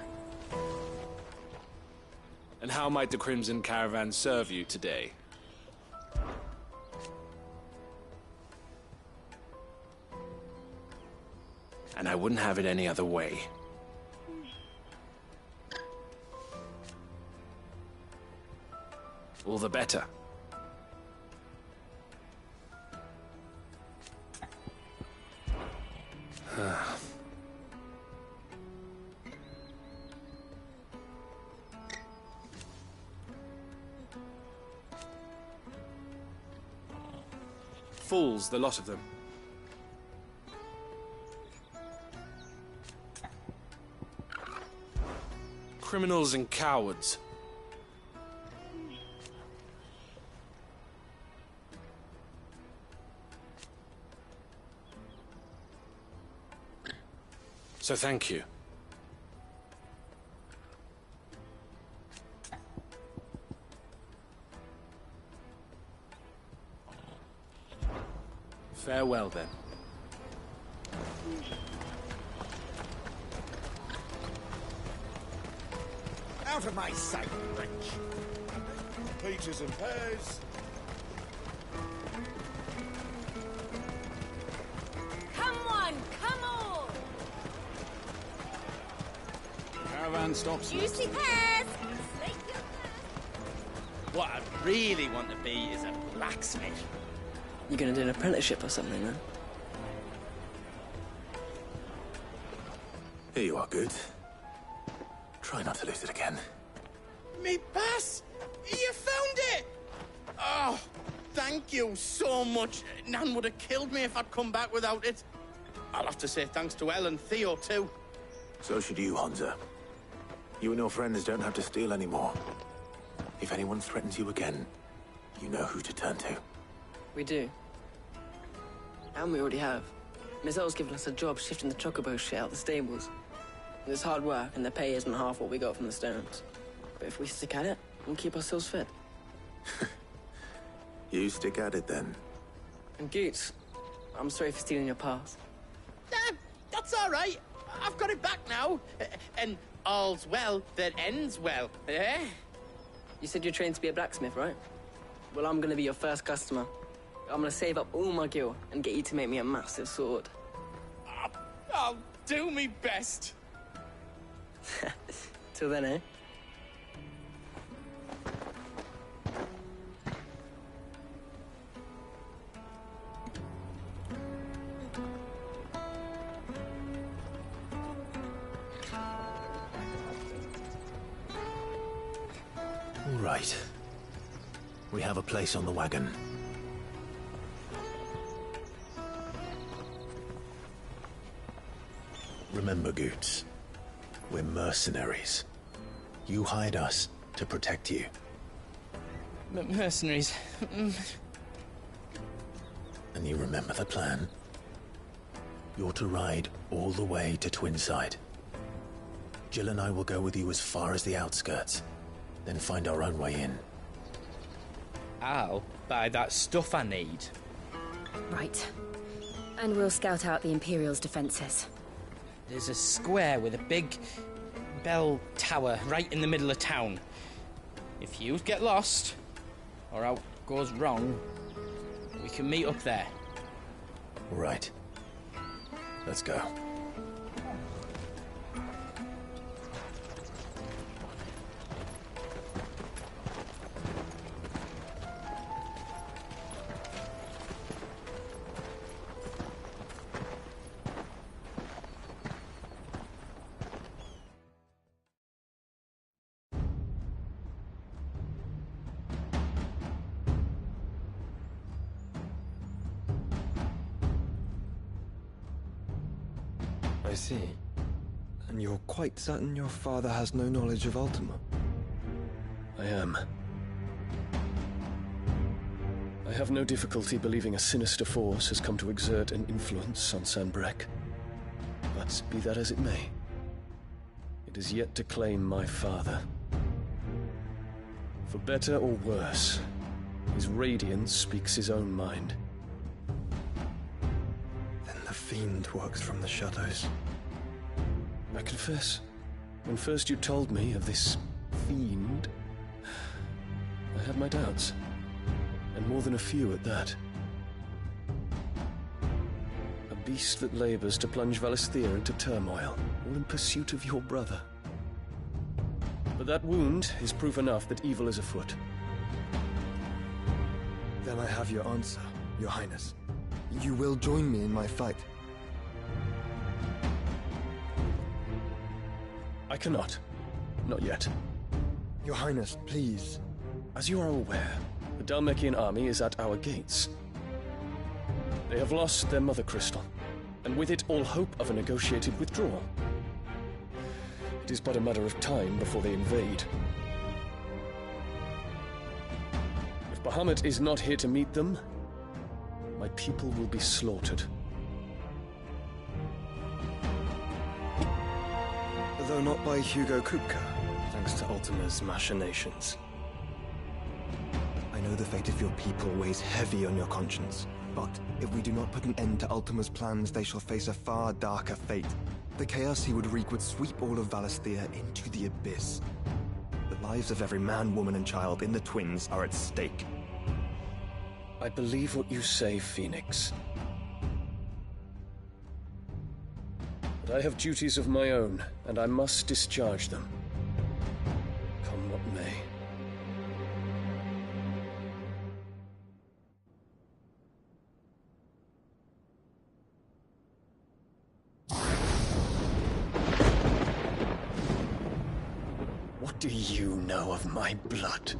And how might the Crimson Caravan serve you today? And I wouldn't have it any other way. All the better. Fools, the lot of them. Criminals and cowards. So thank you. Farewell, then. Out of my sight, wretch! Peaches and pears. Come on, come on! Caravan stops. Juicy pears! Slake your What I really want to be is a blacksmith. You gonna do an apprenticeship or something, then? Here you are, Good. Try not to lose it again. Me pass! You found it! Oh, thank you so much. Nan would have killed me if I'd come back without it. I'll have to say thanks to Elle and Theo, too. So should you, Honza. You and your friends don't have to steal anymore. If anyone threatens you again, you know who to turn to. We do. And we already have. Miss Elle's given us a job shifting the chocobo shit out the stables. It's hard work, and the pay isn't half what we got from the Stones. But if we stick at it, we'll keep ourselves fit. You stick at it, then. And Goots, I'm sorry for stealing your pass. That's all right. I've got it back now. And all's well that ends well, eh? You said you're trained to be a blacksmith, right? Well, I'm gonna be your first customer. I'm gonna save up all my gil and get you to make me a massive sword. I'll do me best. Till then, eh? All right. We have a place on the wagon. Remember, Goots, we're mercenaries. You hired us to protect you. Mercenaries. And you remember the plan? You're to ride all the way to Twinside. Jill and I will go with you as far as the outskirts, then find our own way in. I'll buy that stuff I need. Right. And we'll scout out the Imperial's defenses. There's a square with a big bell tower right in the middle of town. If you get lost, or out goes wrong, we can meet up there. Right. Let's go. I see. And you're quite certain your father has no knowledge of Ultima? I am. I have no difficulty believing a sinister force has come to exert an influence on Sanbreque. But be that as it may, it is yet to claim my father. For better or worse, his radiance speaks his own mind. Then the Fiend works from the shadows. I confess, when first you told me of this Fiend, I had my doubts. And more than a few at that. A beast that labors to plunge Valisthea into turmoil, all in pursuit of your brother. But that wound is proof enough that evil is afoot. Then I have your answer, Your Highness. You will join me in my fight. I cannot. Not yet. Your Highness, please. As you are aware, the Dhalmekian army is at our gates. They have lost their mother crystal, and with it all hope of a negotiated withdrawal. It is but a matter of time before they invade. If Bahamut is not here to meet them, my people will be slaughtered. Though not by Hugo Kupka. Thanks to Ultima's machinations. I know the fate of your people weighs heavy on your conscience, but if we do not put an end to Ultima's plans, they shall face a far darker fate. The chaos he would wreak would sweep all of Valisthea into the abyss. The lives of every man, woman, and child in the Twins are at stake. I believe what you say, Phoenix. But I have duties of my own, and I must discharge them. Come what may. What do you know of my blood?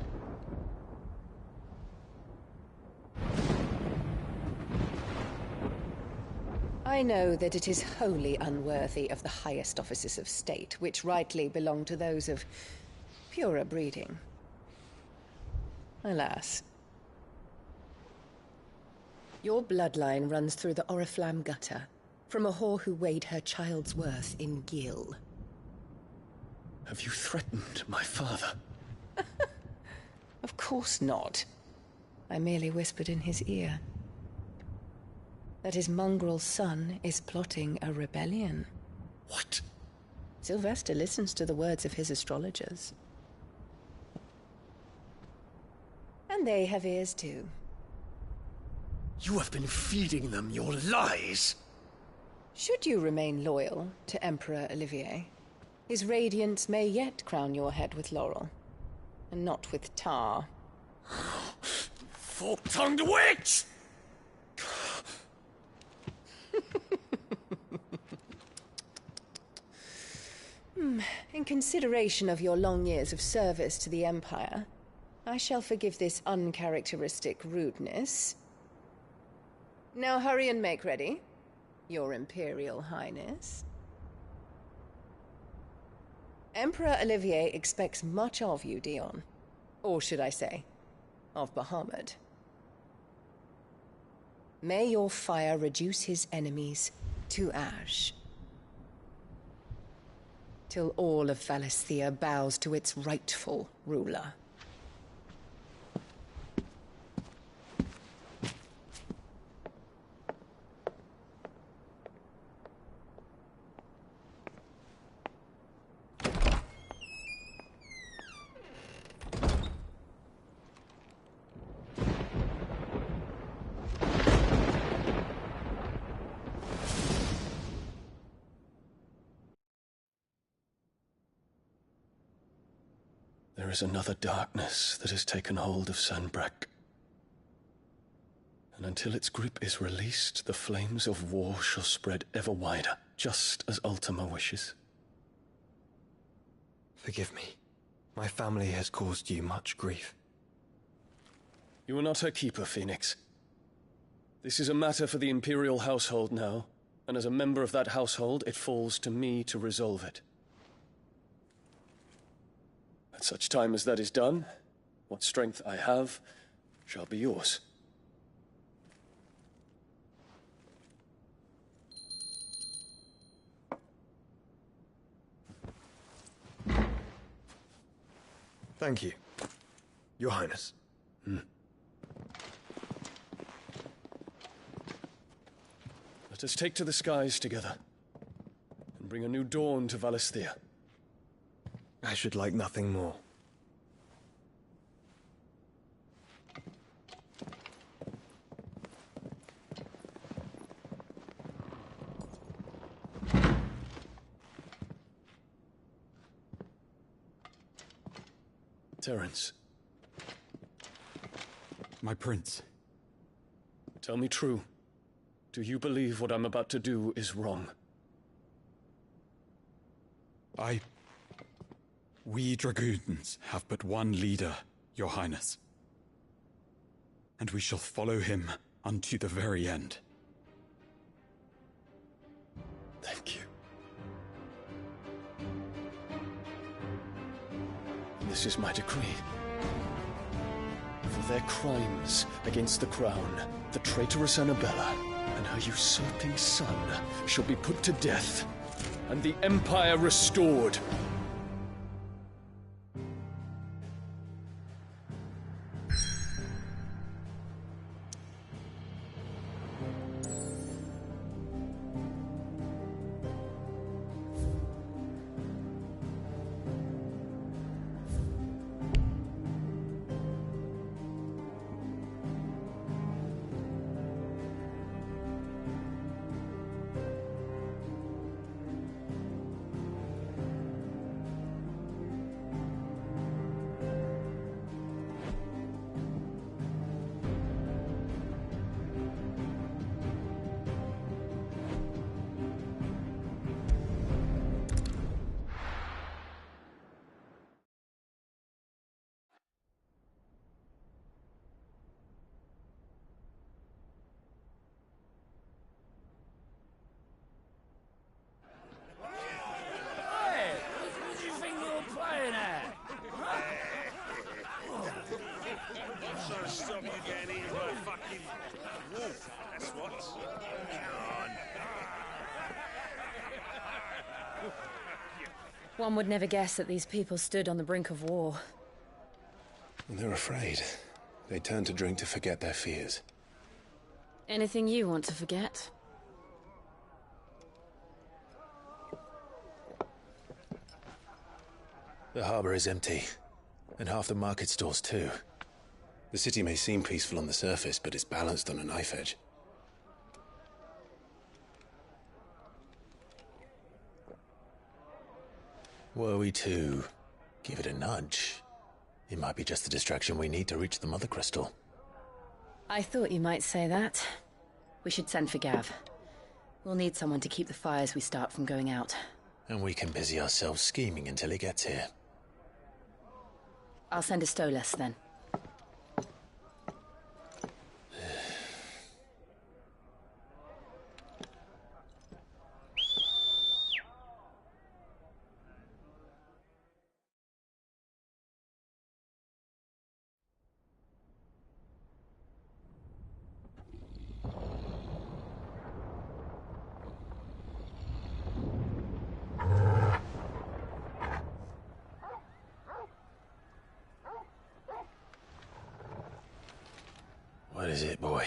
I know that it is wholly unworthy of the highest offices of state, which rightly belong to those of purer breeding. Alas. Your bloodline runs through the Oriflamme gutter, from a whore who weighed her child's worth in gil. Have you threatened my father? Of course not. I merely whispered in his ear that his mongrel son is plotting a rebellion. What? Sylvester listens to the words of his astrologers. And they have ears too. You have been feeding them your lies! Should you remain loyal to Emperor Olivier, his radiance may yet crown your head with laurel, and not with tar. Fork-tongued witch! In consideration of your long years of service to the Empire, I shall forgive this uncharacteristic rudeness. Now hurry and make ready, Your Imperial Highness. Emperor Olivier expects much of you, Dion. Or should I say, of Bahamut. May your fire reduce his enemies to ash, till all of Valisthea bows to its rightful ruler. There is another darkness that has taken hold of Sanbreque. And until its grip is released, the flames of war shall spread ever wider, just as Ultima wishes. Forgive me. My family has caused you much grief. You are not her keeper, Phoenix. This is a matter for the Imperial household now, and as a member of that household, it falls to me to resolve it. At such time as that is done, what strength I have shall be yours. Thank you, Your Highness. Let us take to the skies together, and bring a new dawn to Valisthea. I should like nothing more. Terence. My prince. Tell me true. Do you believe what I'm about to do is wrong? We Dragoons have but one leader, Your Highness. And we shall follow him unto the very end. Thank you. This is my decree. For their crimes against the crown, the traitoress Annabella and her usurping son shall be put to death, and the Empire restored. Stop you getting eaten by a fucking wolf, that's what. Come on. One would never guess that these people stood on the brink of war. They're afraid. They turn to drink to forget their fears. Anything you want to forget? The harbor is empty, and half the market stalls too. The city may seem peaceful on the surface, but it's balanced on a knife edge. Were we to give it a nudge, it might be just the distraction we need to reach the Mother Crystal. I thought you might say that. We should send for Gav. We'll need someone to keep the fires we start from going out. And we can busy ourselves scheming until he gets here. I'll send a Stolas then. What is it, boy?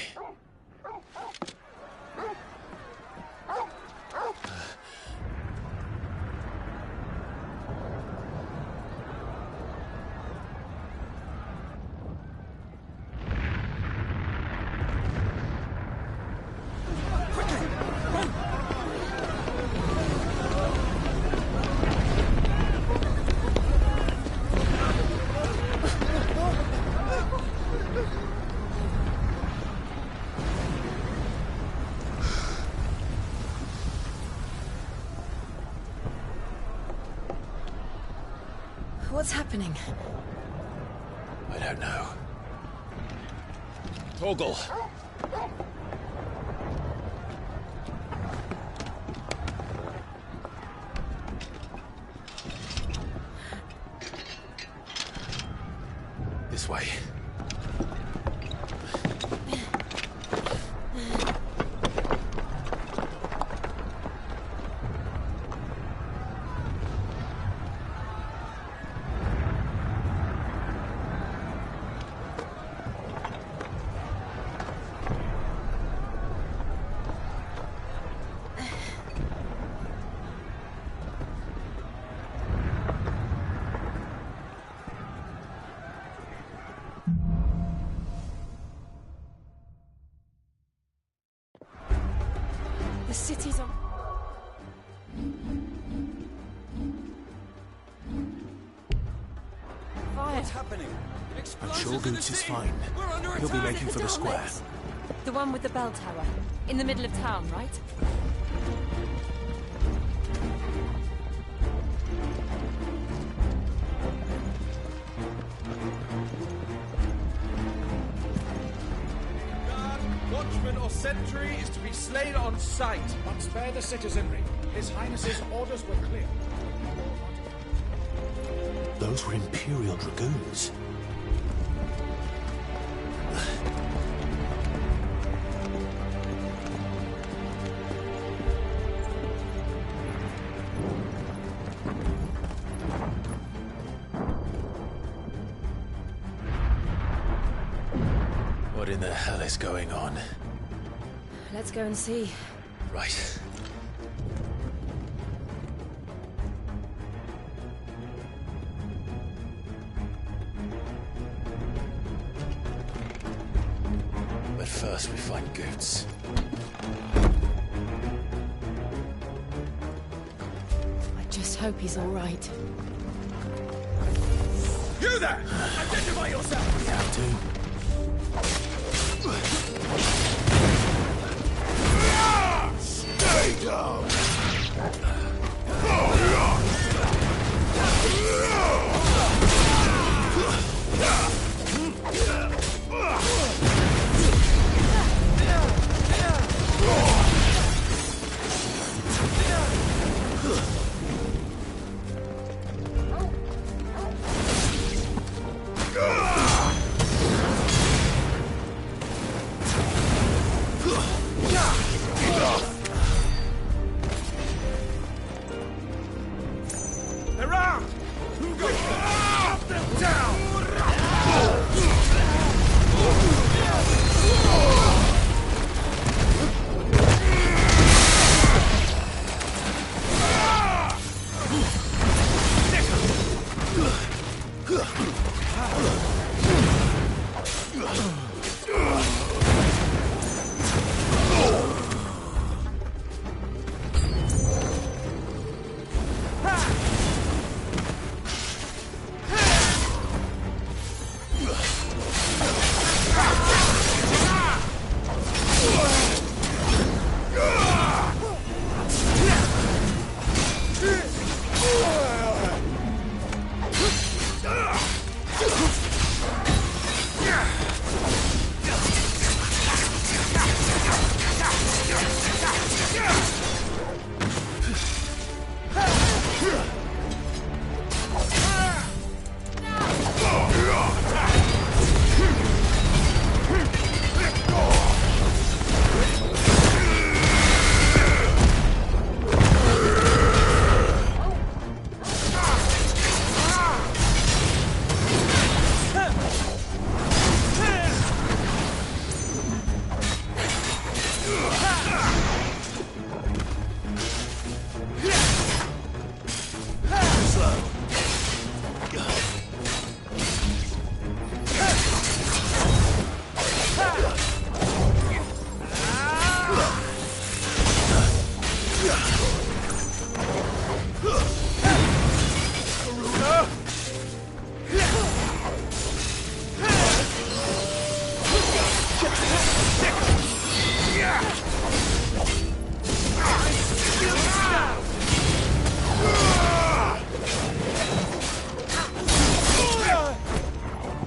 What's happening? I don't know. Torgal! This way. The city's on... Fire. What's happening? Sure Boots is fine. He'll be making for the square. The one with the bell tower. In the middle of town, right? Watchman or sentry is to be slain on sight. But spare the citizenry. His Highness's orders were clear. Those were Imperial Dragoons. is going on? Let's go and see. Right. But first we find Goots. I just hope he's all right. You there! Identify yourself! We have to. Stay down! Around! Who goes there? Knock them down!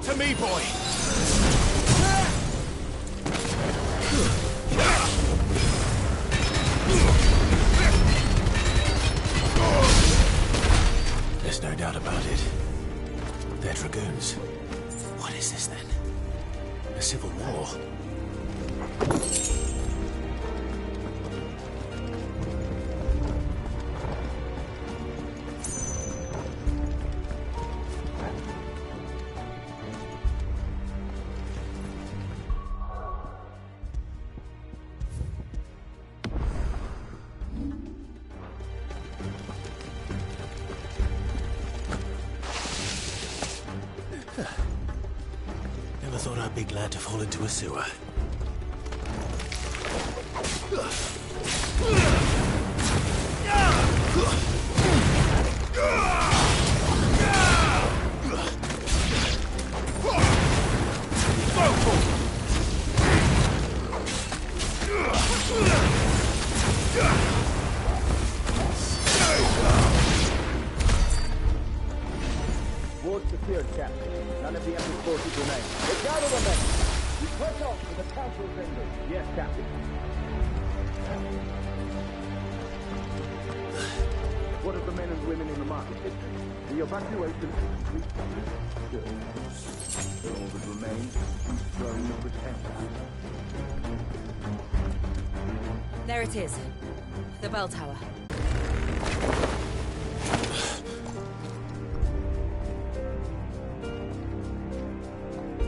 To me, boy! There's no doubt about it. They're dragoons. What is this then? A civil war? Never thought I'd be glad to fall into a sewer. Ward secured, Captain. None of the empty forces remain. Look out of the men! We press on to the council chambers. Yes, Captain. What of the men and women in the market district? The evacuation is complete. Good. All that remains is throne of protect us. There it is. The bell tower.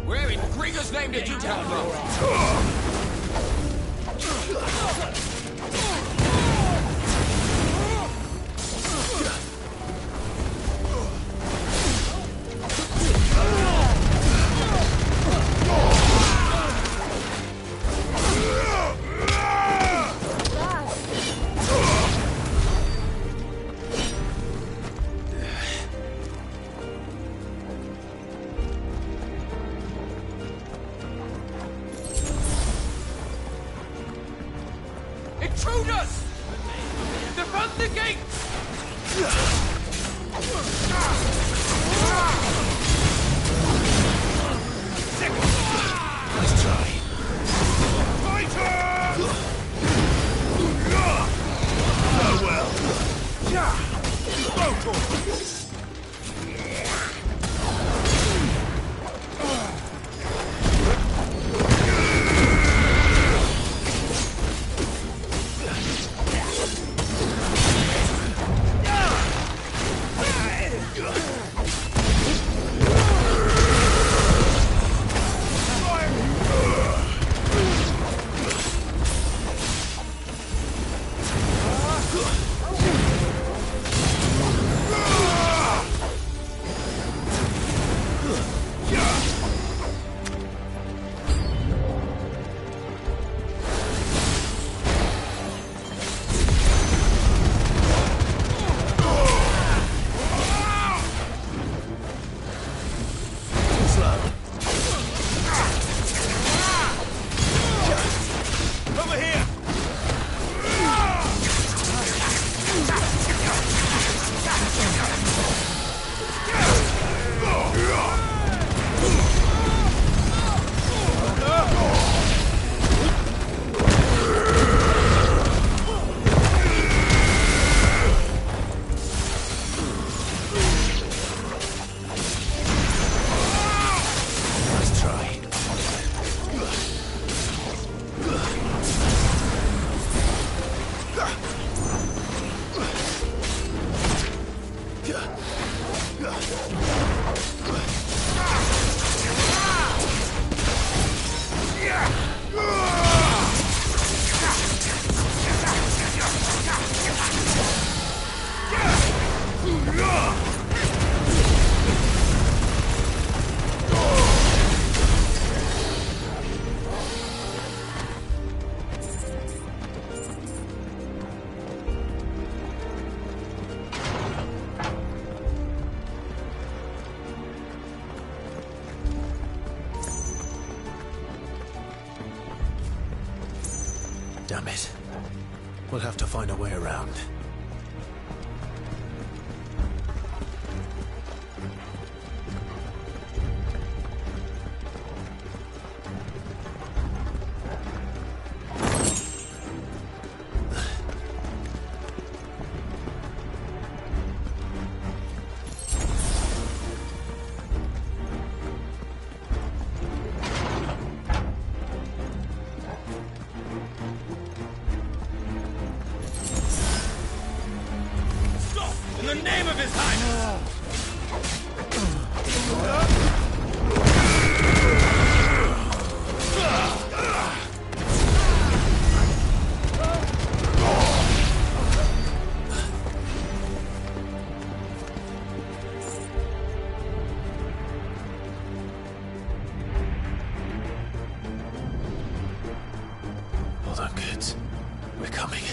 We're in Grieger's Whose name did you tell from? Intruders! Defend the gate! Let's try. Fighter! Farewell. Over here! Let's try. Damn it. We'll have to find a way around. In the name of His Highness! Hold on, kids. We're coming.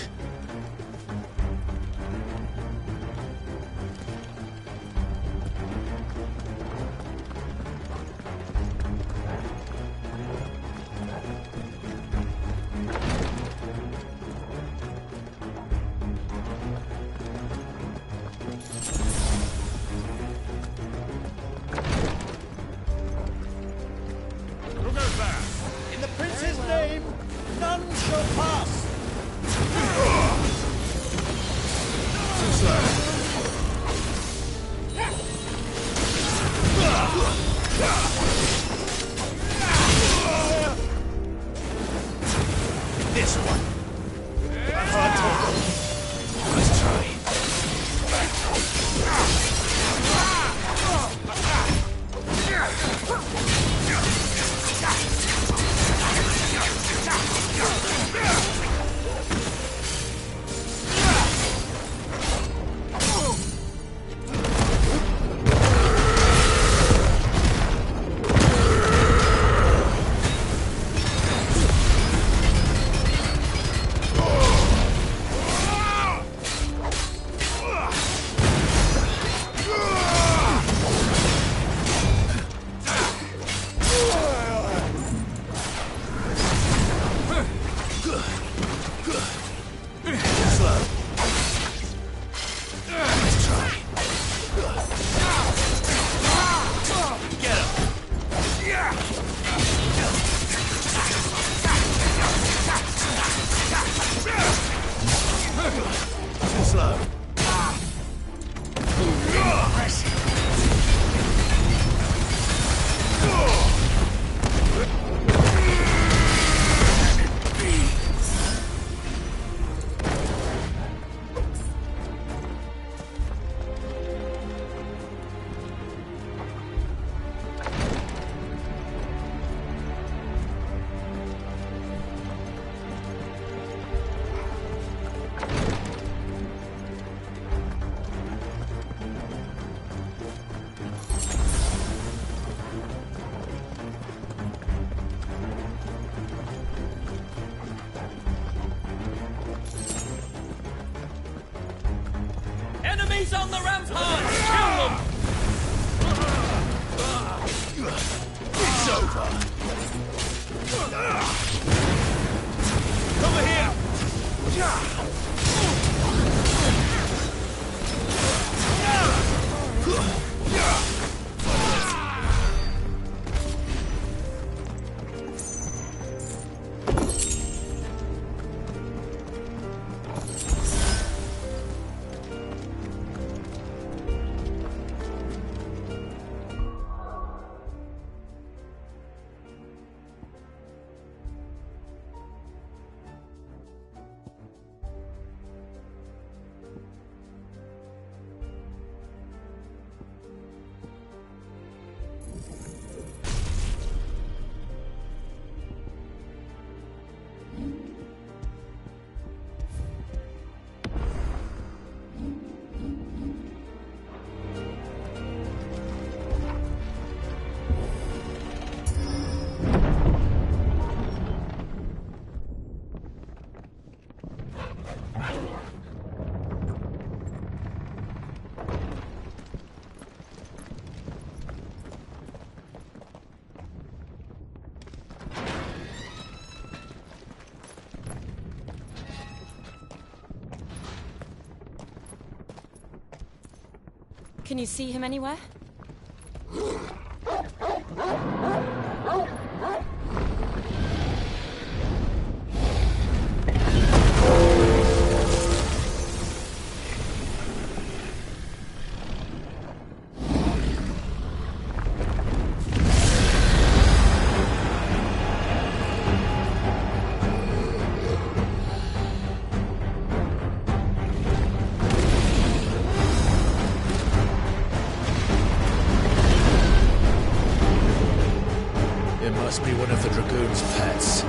Who goes there? In the prince's name, none shall pass. Too slow. This one. Let's try. Enemies on the ramparts! Kill them! It's over! Over here! Can you see him anywhere? Must be one of the Dragoon's pets.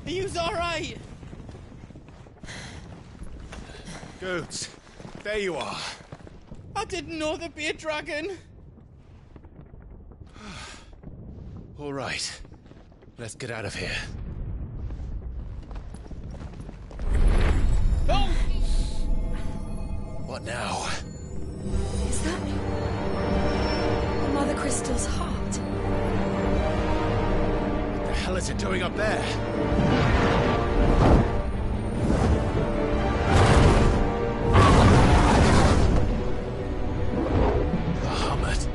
Are yous alright? Goots, there you are. I didn't know there'd be a dragon. All right. Let's get out of here. Oh! What now? Is that Mother Crystal's heart? What the hell is it doing up there? Bahamut.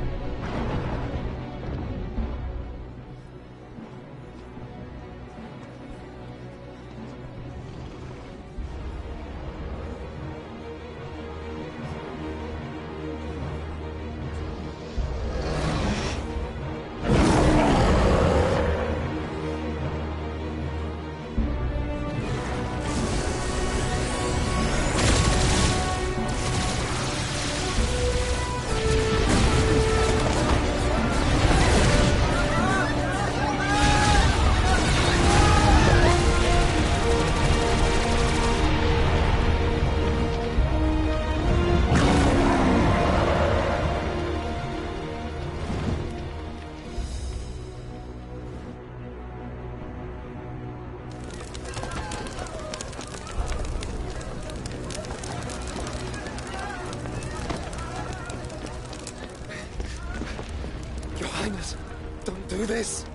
Do this!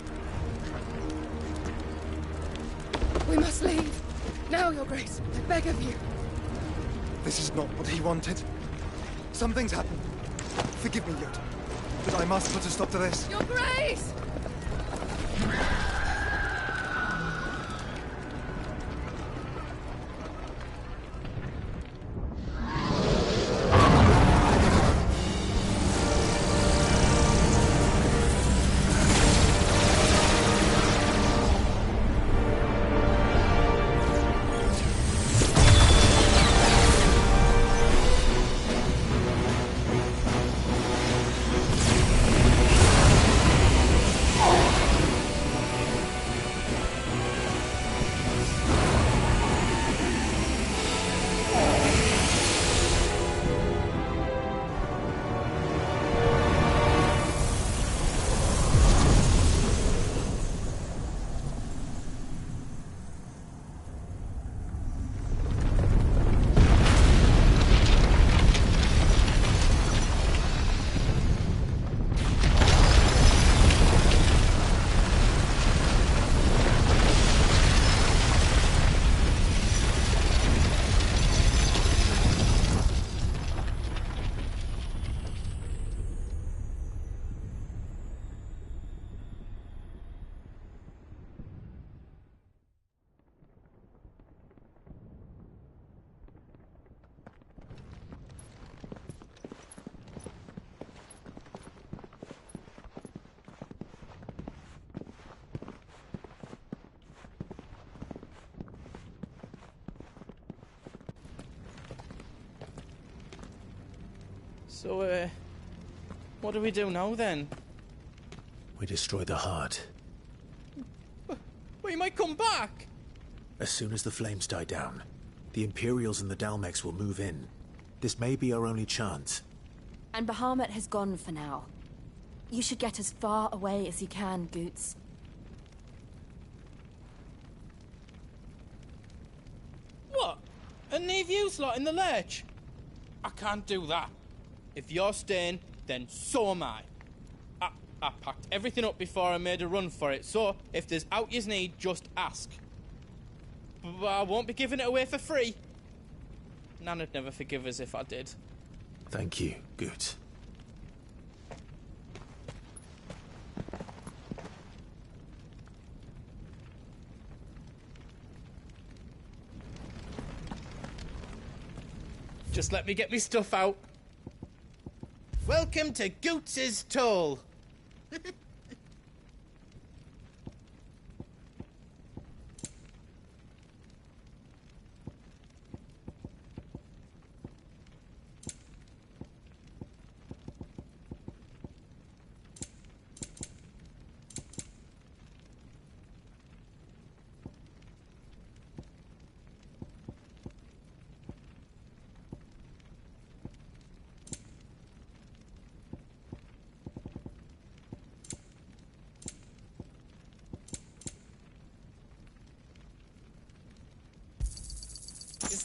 We must leave. Now, Your Grace. I beg of you. This is not what he wanted. Something's happened. Forgive me, Yoda, but I must put a stop to this. Your Grace! So, what do we do now, then? We destroy the heart. Well, he might come back! As soon as the flames die down, the Imperials and the Dalmex will move in. This may be our only chance. And Bahamut has gone for now. You should get as far away as you can, Goots. What? And leave you lot in the lurch? I can't do that. If you're staying, then so am I. I packed everything up before I made a run for it, so if there's out yous need, just ask. But I won't be giving it away for free. Nana'd never forgive us if I did. Thank you, Goots. Just let me get me stuff out. Welcome to Goots's Toll.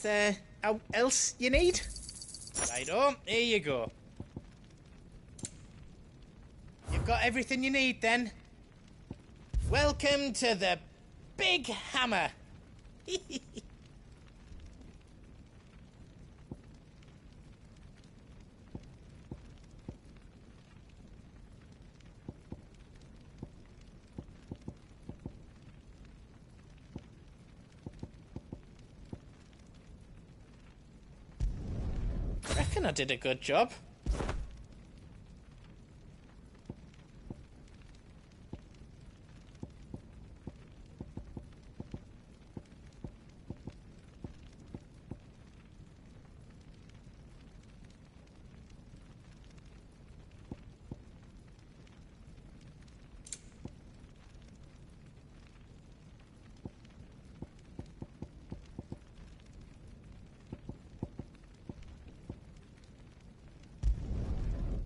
else you need? Righto, here you go. You've got everything you need then. Welcome to the Big Hammer. Reckon I did a good job.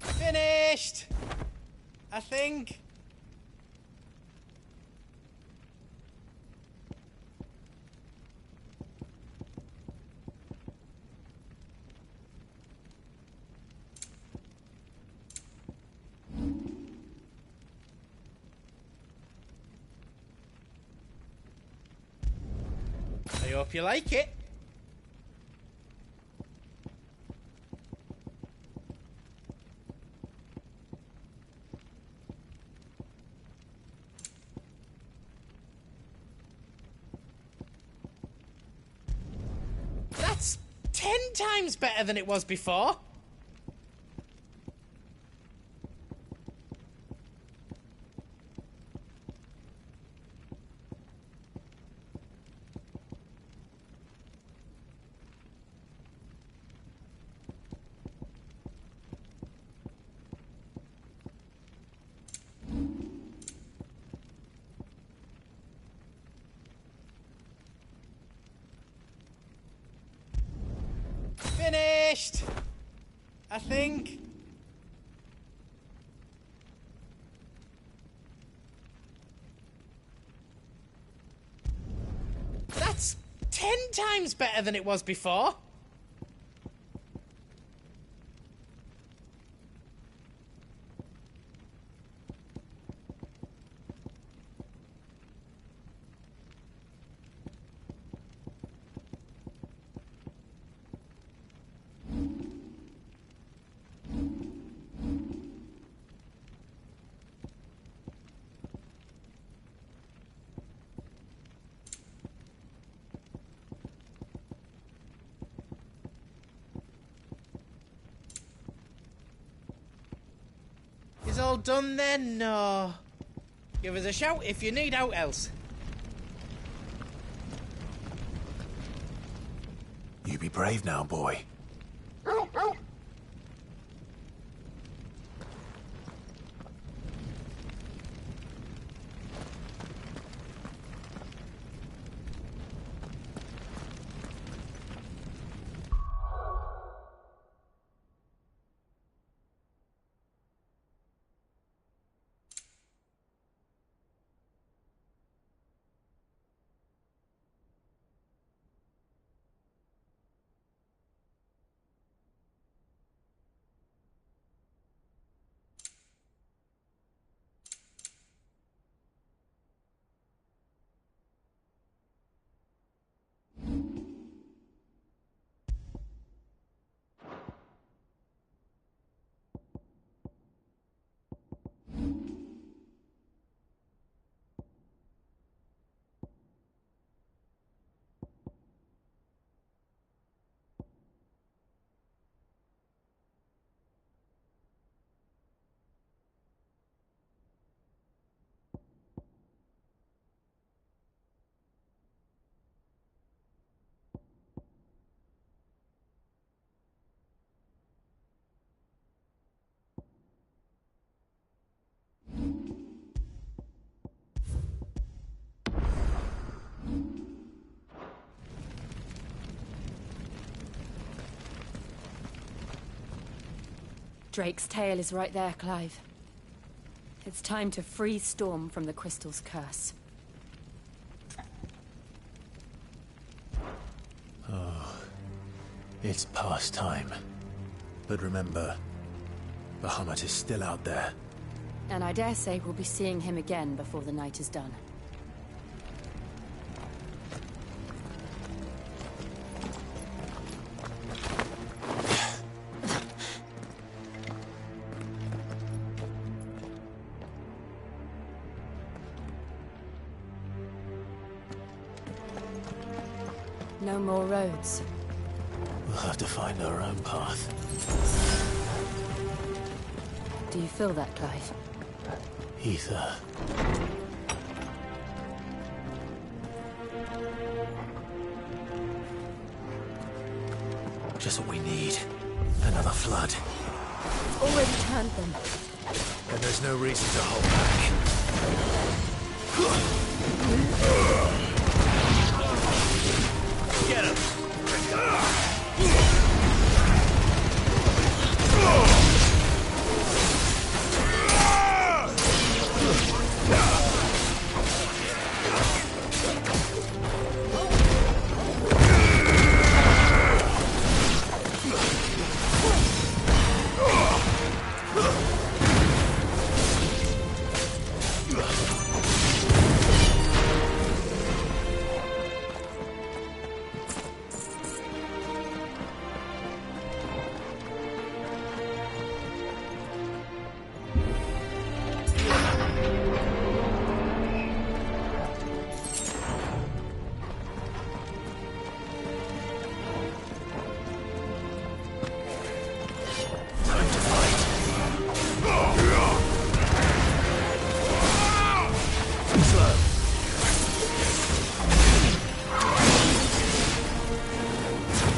Finished! I think. I hope you like it. That's 10 times better than it was before. Finished! I think. That's 10 times better than it was before. Is all done then? No. Give us a shout if you need out else. You be brave now, boy. Drake's tail is right there, Clive. It's time to free Storm from the Crystal's curse. Oh, It's past time. But remember, Bahamut is still out there. And I dare say we'll be seeing him again before the night is done. No more roads. We'll have to find our own path. Do you feel that, Clive? Ether. Just what we need. Another flood. It's already turned them. And there's no reason to hold back. Get him!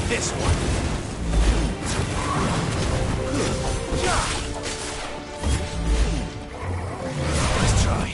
This one. Let's try.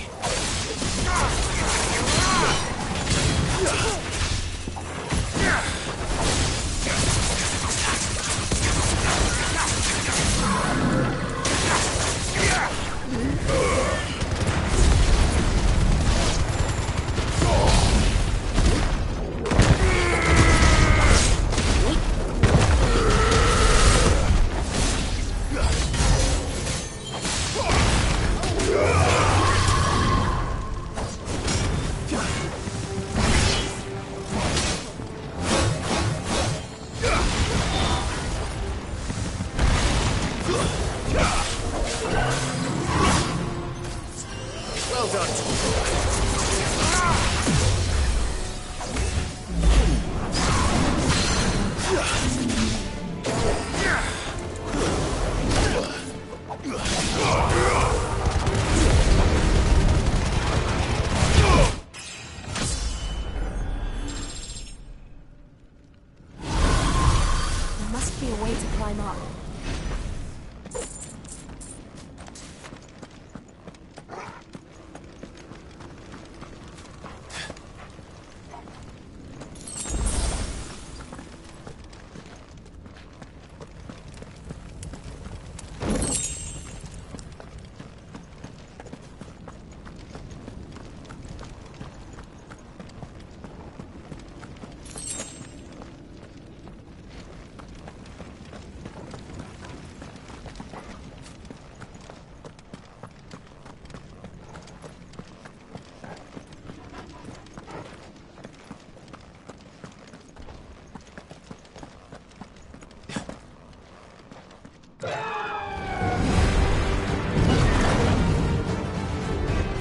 Well done. There must be a way to climb up.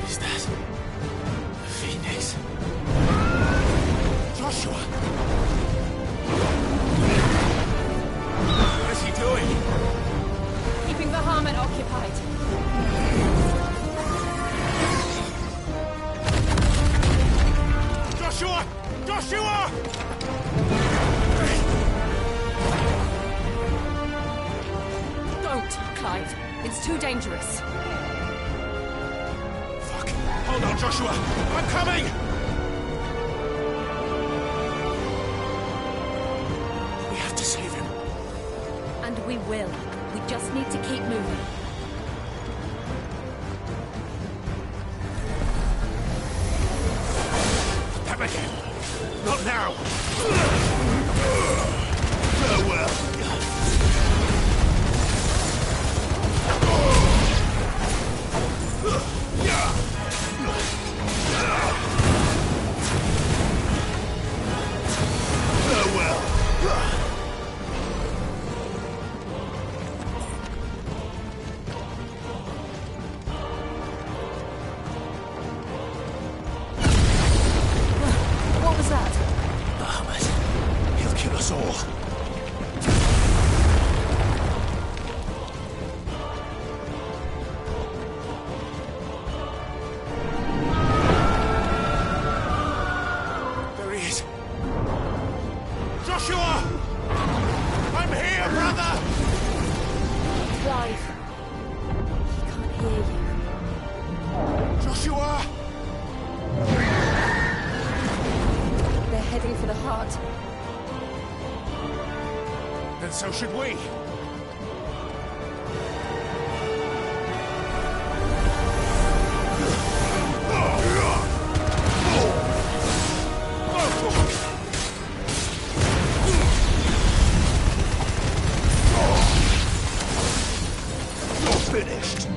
Is that the Phoenix? Joshua! What is he doing? Keeping the Bahamut occupied. Joshua! Joshua! Don't, Clive. It's too dangerous. Fuck! Hold on, Joshua! I'm coming! We have to save him. And we will. We just need to keep moving. Them again! Not now! What was that? Bahamut. He'll kill us all. There he is. Joshua! I'm here, brother! Clive. He can't hear you. Joshua! They're heading for the heart. Then so should we. You're finished.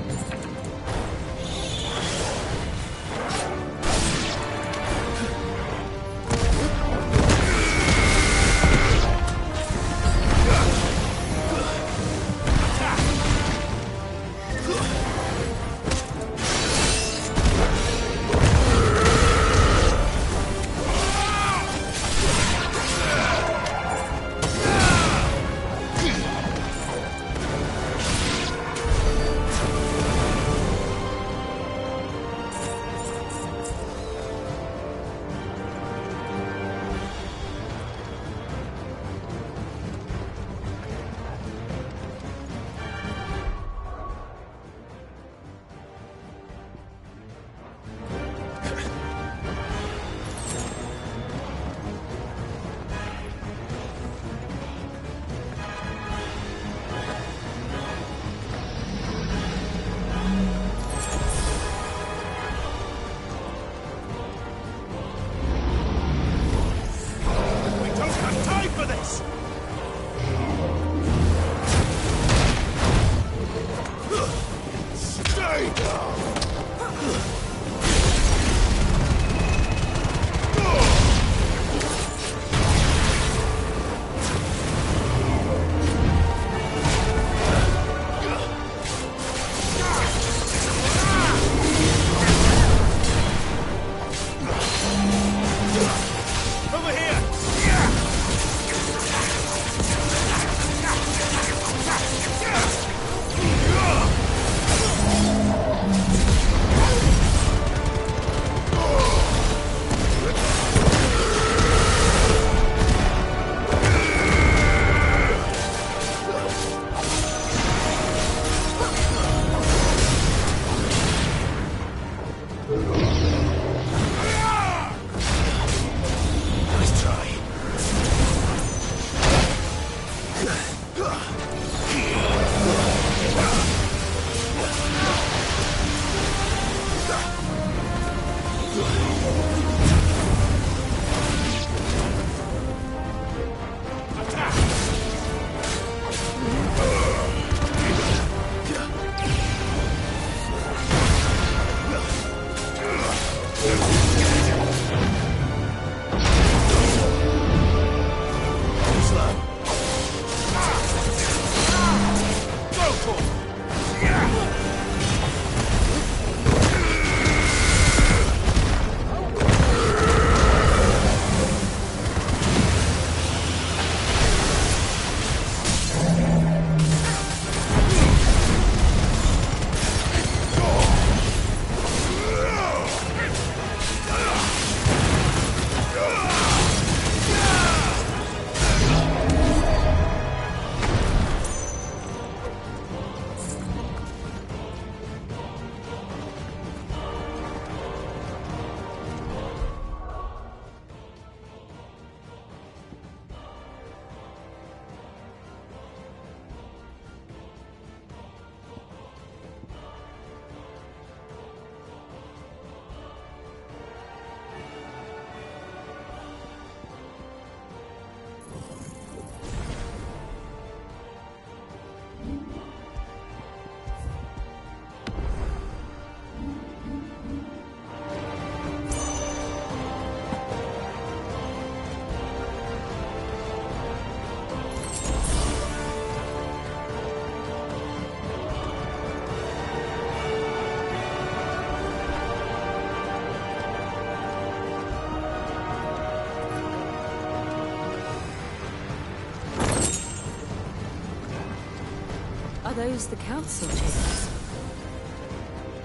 Are those the council chambers?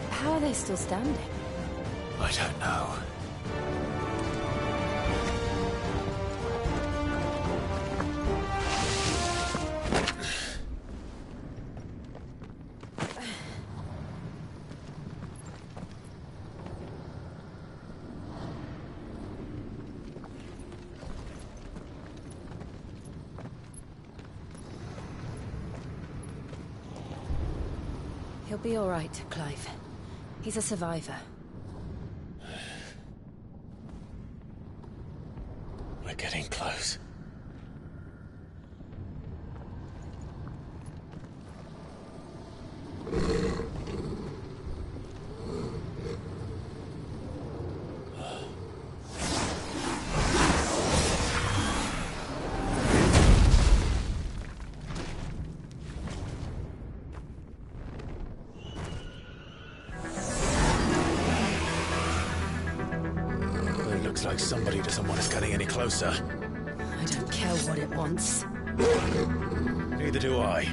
How are they still standing? I don't know. He'll be all right, Clive. He's a survivor. We're getting close. It looks like somebody doesn't want us getting any closer. I don't care what it wants. Neither do I.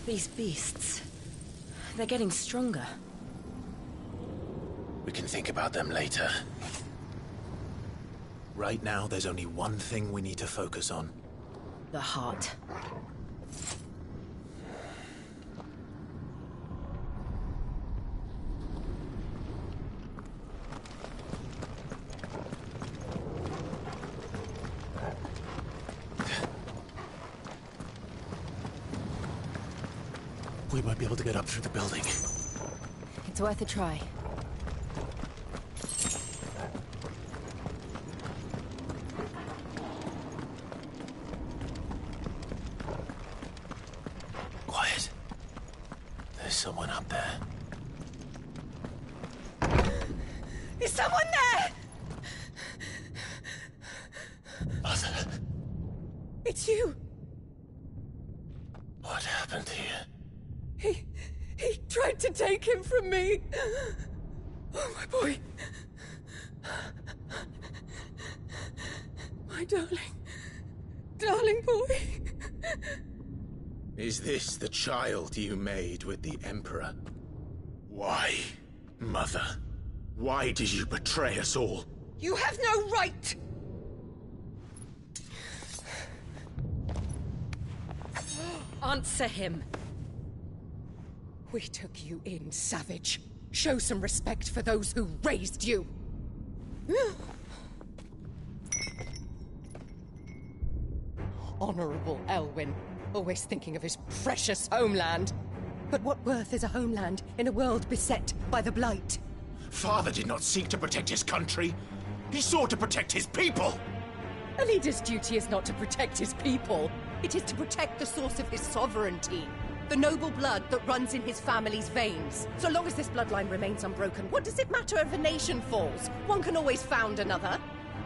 These beasts... they're getting stronger. We can think about them later. Right now, there's only one thing we need to focus on. The heart. We might be able to get up through the building. It's worth a try. Quiet. There's someone up there. Is someone there? Mother. It's you. What happened here? He tried to take him from me. Oh, my boy. My darling boy. Is this the child you made with the Emperor? Why, Mother? Why did you betray us all? You have no right! Answer him. We took you in, savage. Show some respect for those who raised you. Honorable Elwyn, always thinking of his precious homeland. But what worth is a homeland in a world beset by the Blight? Father did not seek to protect his country. He sought to protect his people. A leader's duty is not to protect his people. It is to protect the source of his sovereignty. The noble blood that runs in his family's veins. So long as this bloodline remains unbroken, what does it matter if a nation falls? One can always found another.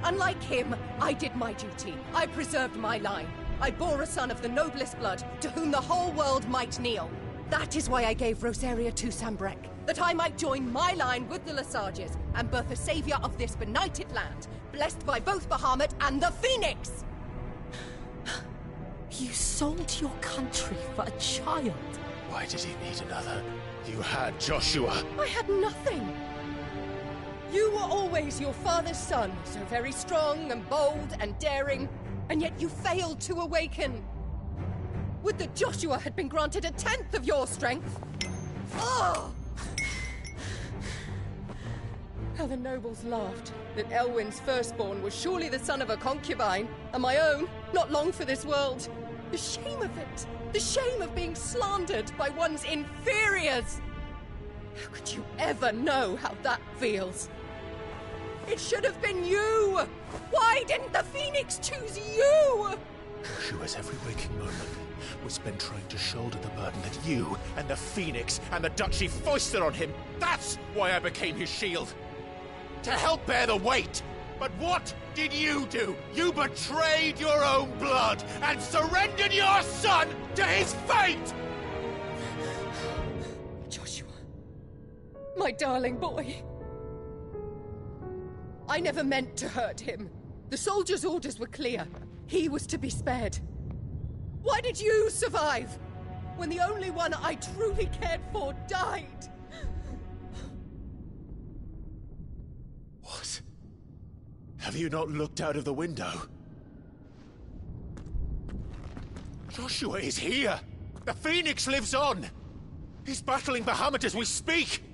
Unlike him, I did my duty. I preserved my line. I bore a son of the noblest blood, to whom the whole world might kneel. That is why I gave Rosaria to Sambrek, that I might join my line with the Lesages and birth a savior of this benighted land, blessed by both Bahamut and the Phoenix! You sold your country for a child. Why did he need another? You had Joshua. I had nothing. You were always your father's son, so very strong and bold and daring, and yet you failed to awaken. Would that Joshua had been granted 1/10 of your strength? Oh! How the nobles laughed that Elwyn's firstborn was surely the son of a concubine, and my own, not long for this world. The shame of it! The shame of being slandered by one's inferiors! How could you ever know how that feels? It should have been you! Why didn't the Phoenix choose you? Joshua's every waking moment was spent trying to shoulder the burden that you and the Phoenix and the Duchy foisted on him. That's why I became his shield. To help bear the weight. But what did you do? You betrayed your own blood and surrendered your son to his fate! Joshua, my darling boy. I never meant to hurt him. The soldiers' orders were clear. He was to be spared. Why did you survive when the only one I truly cared for died? What? Have you not looked out of the window? Joshua is here! The Phoenix lives on! He's battling Bahamut as we speak!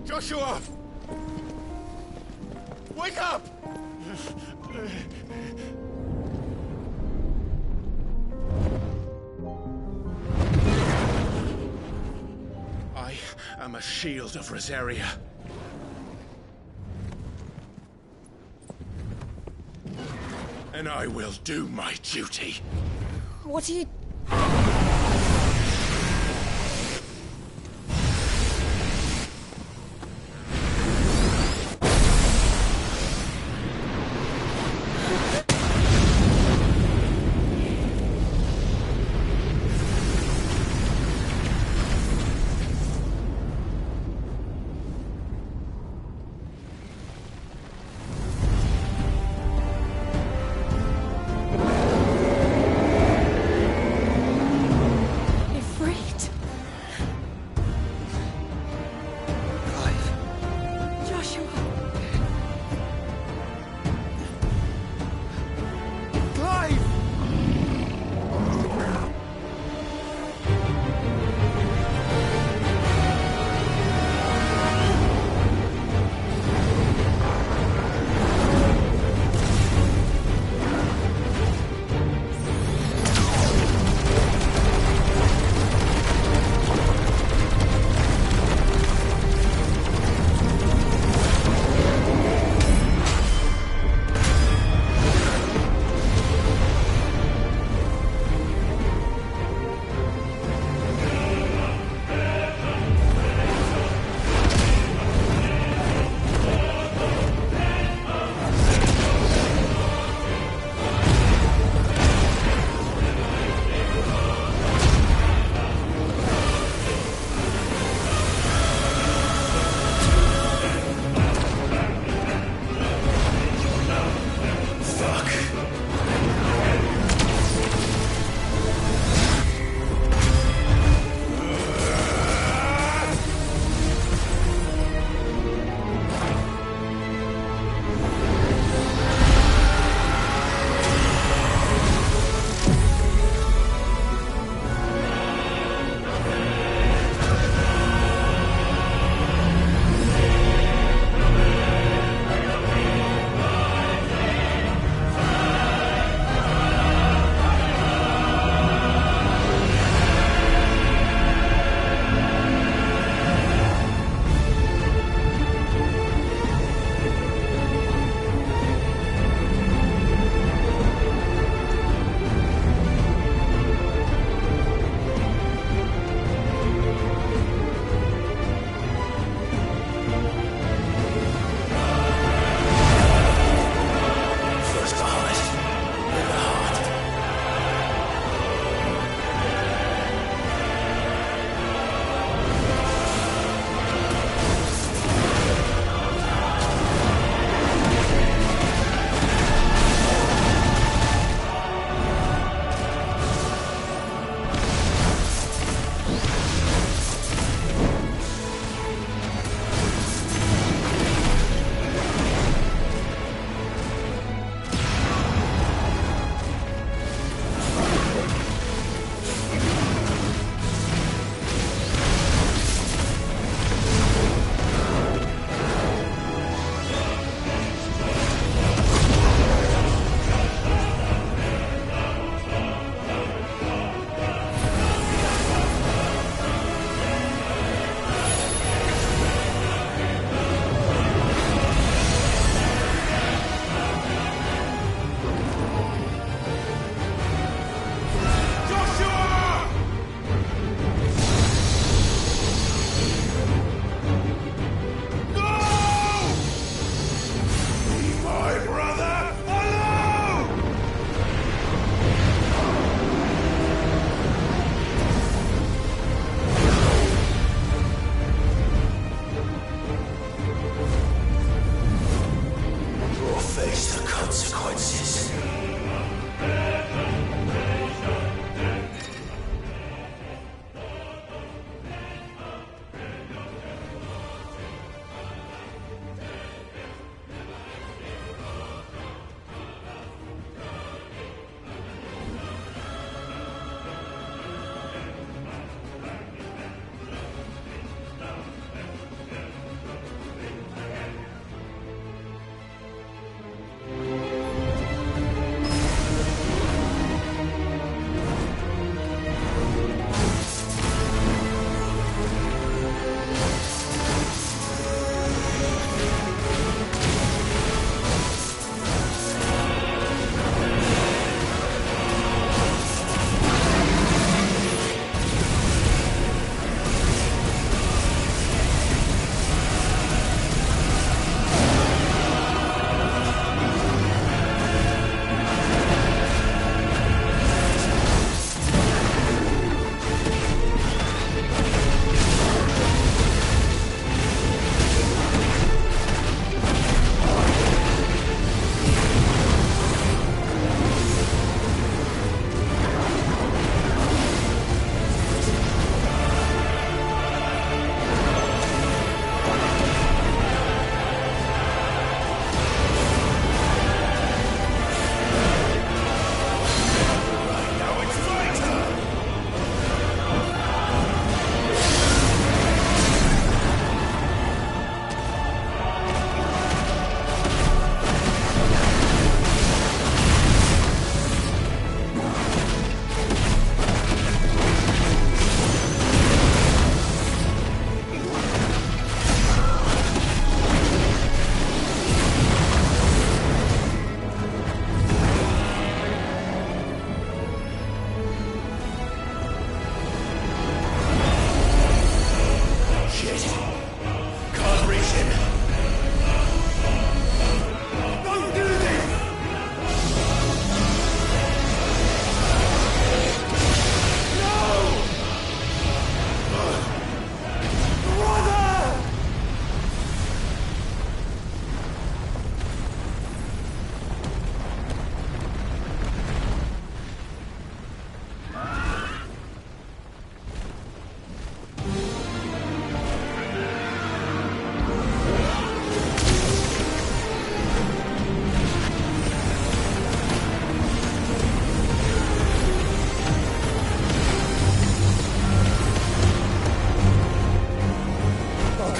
Joshua! Wake up! I am a shield of Rosaria. And I will do my duty. What are you...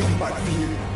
come back for you.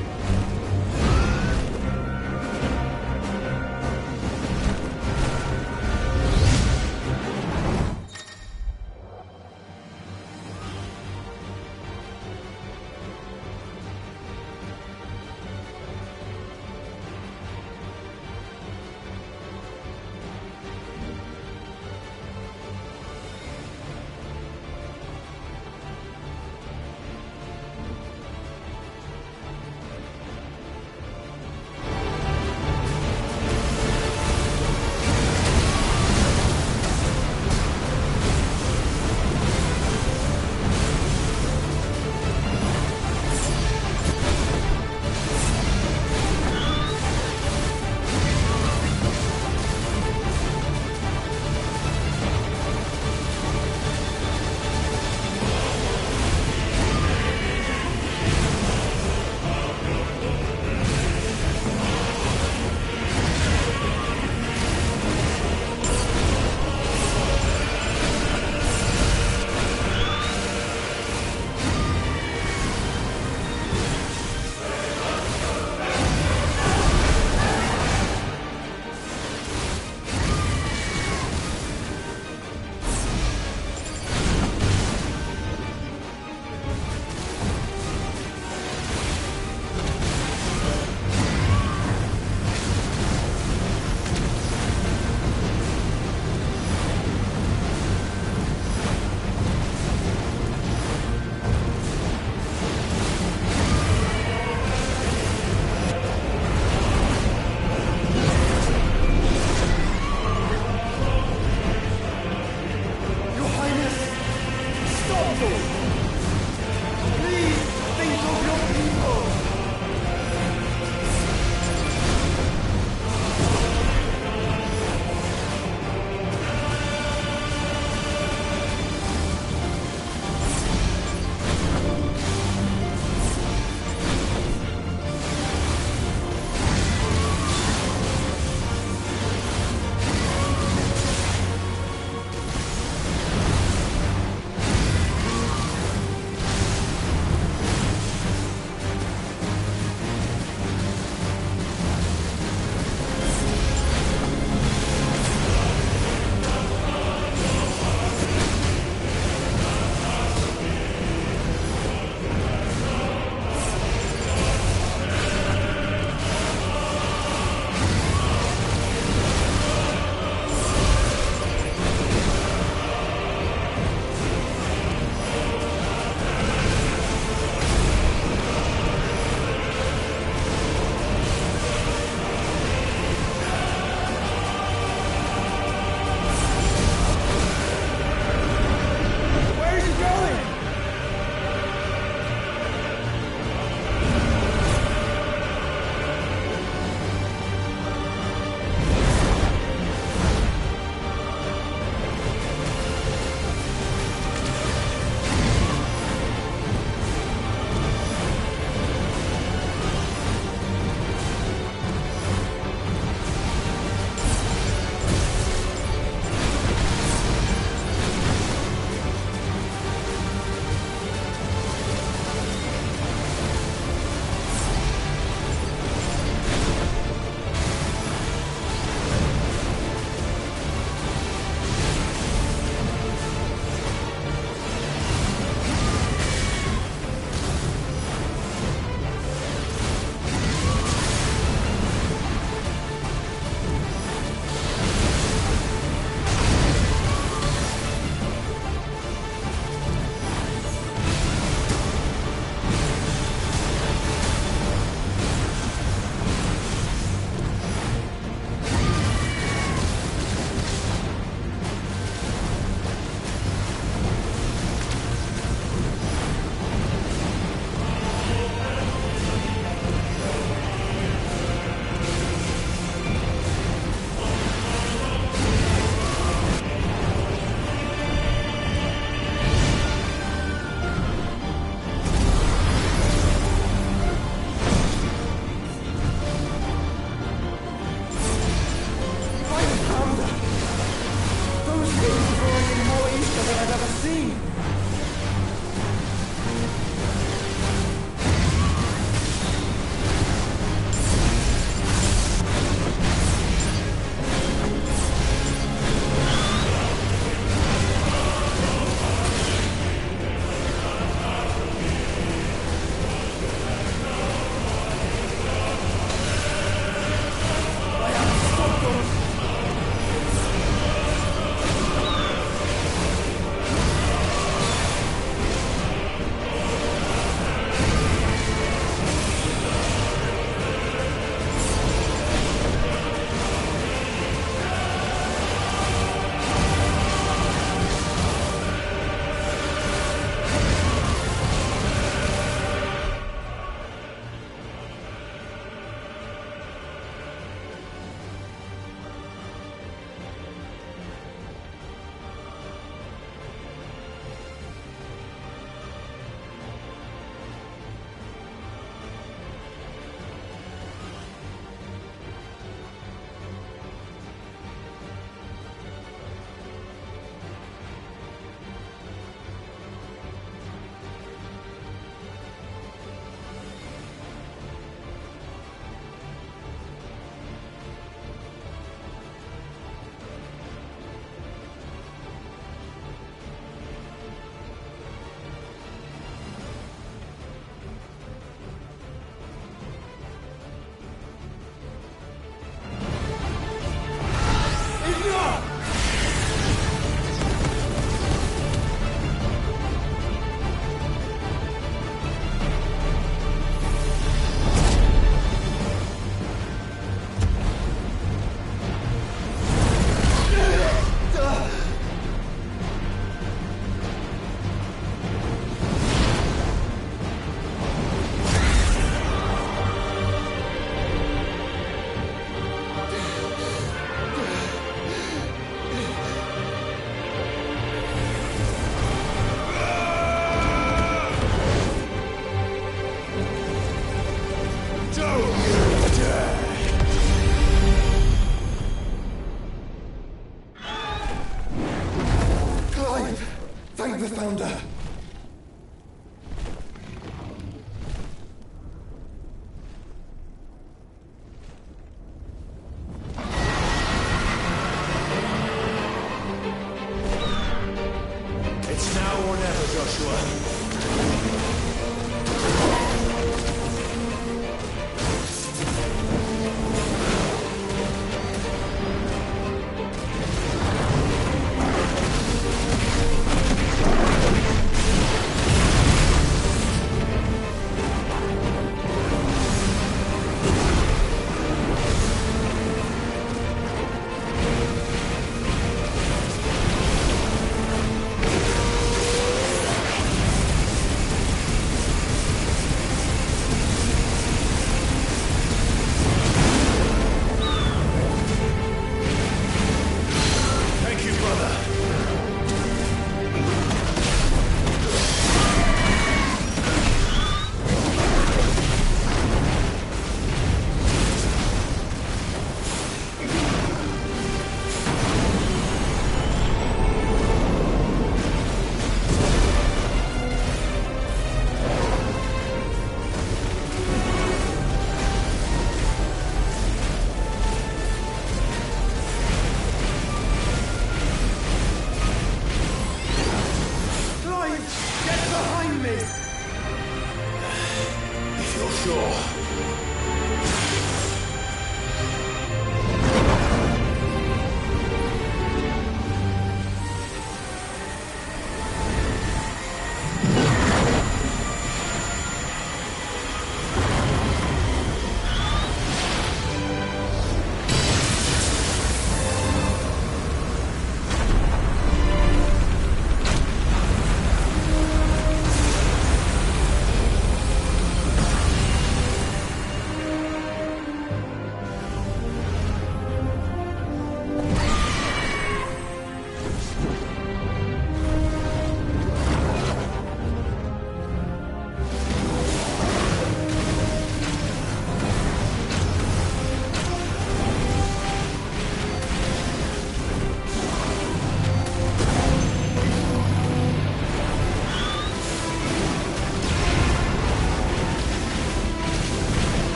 sure.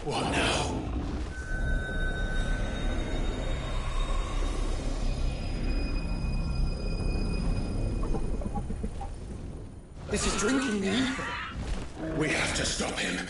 What now? This is drinking me. We have to stop him.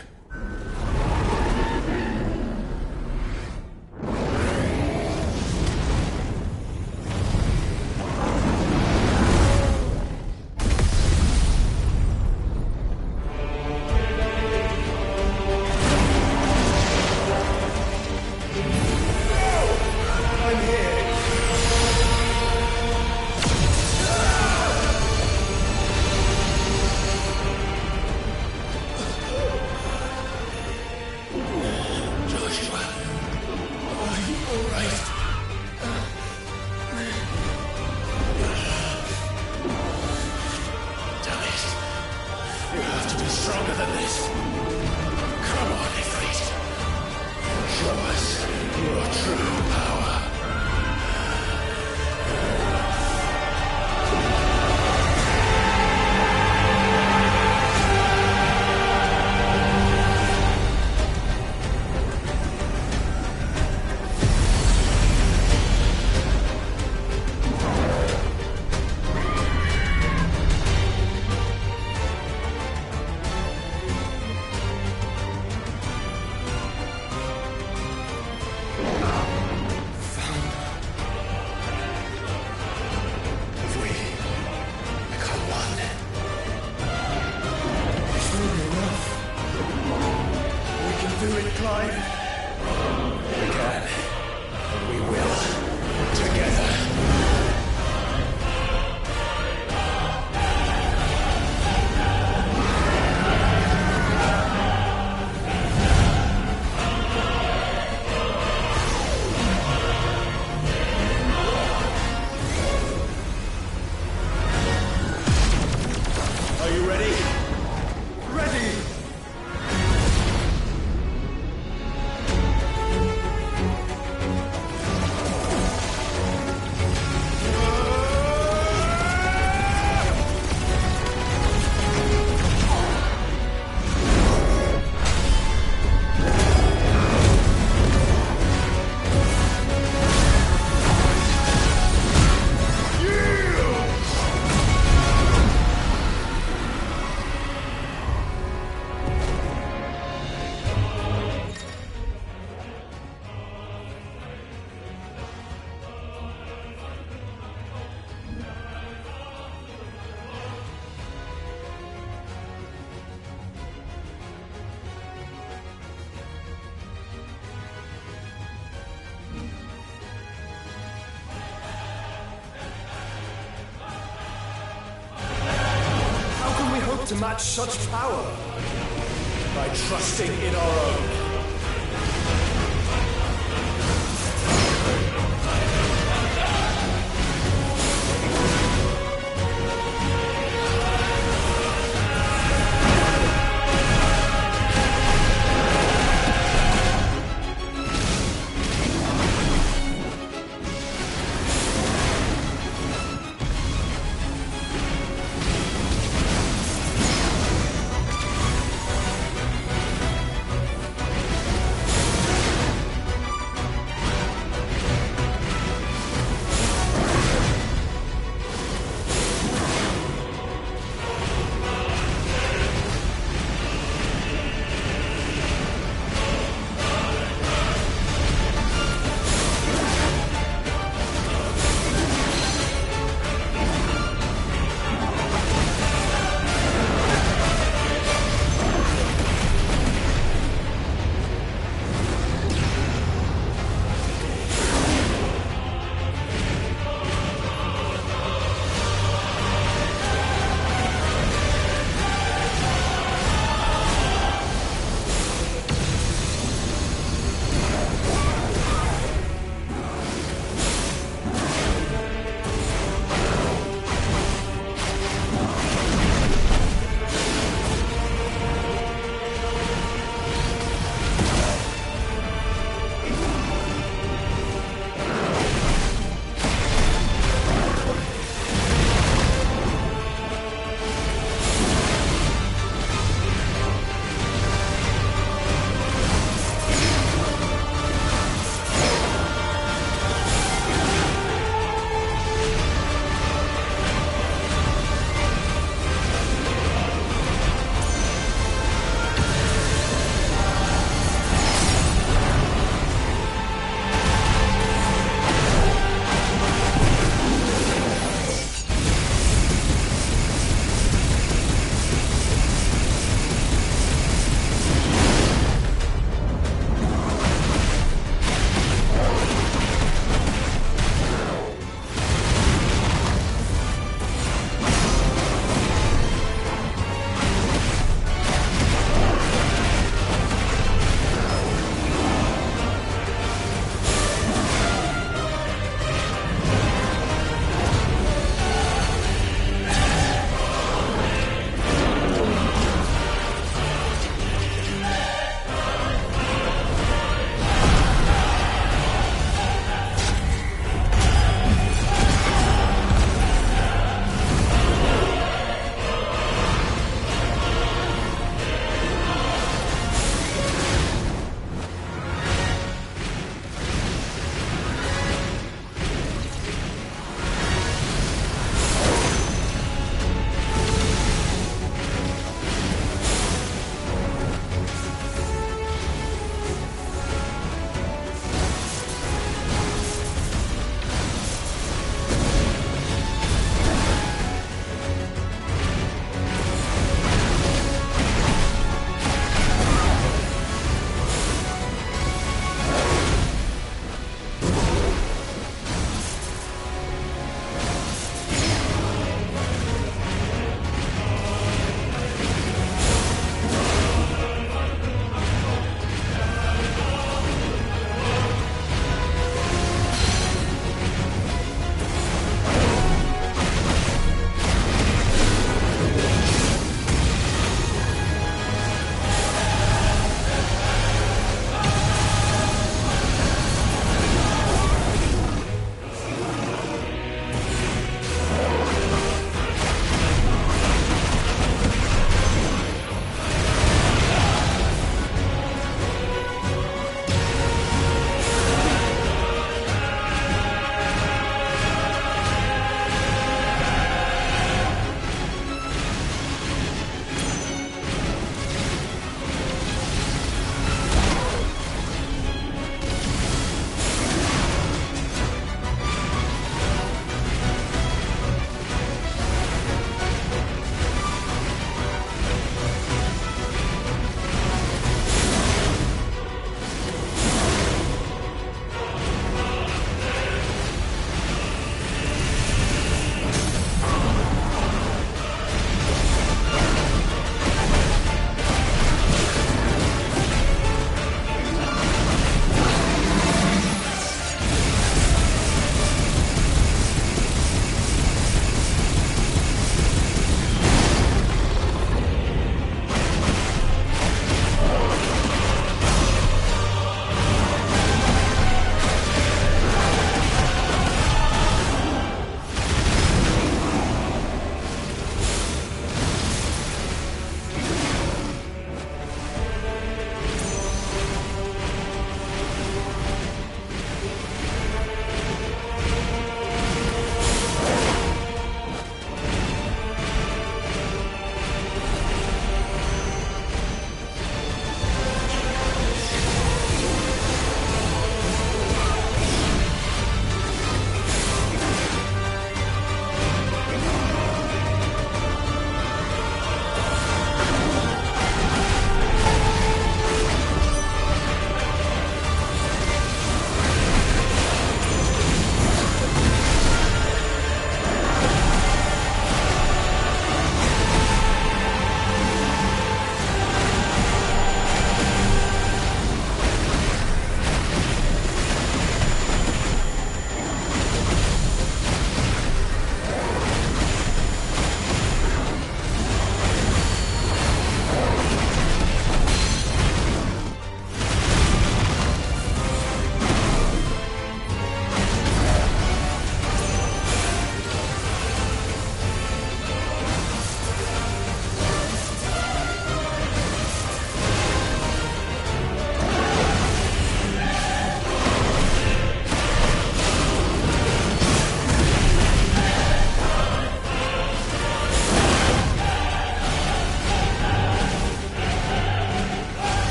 hope to match such power by trusting in our own.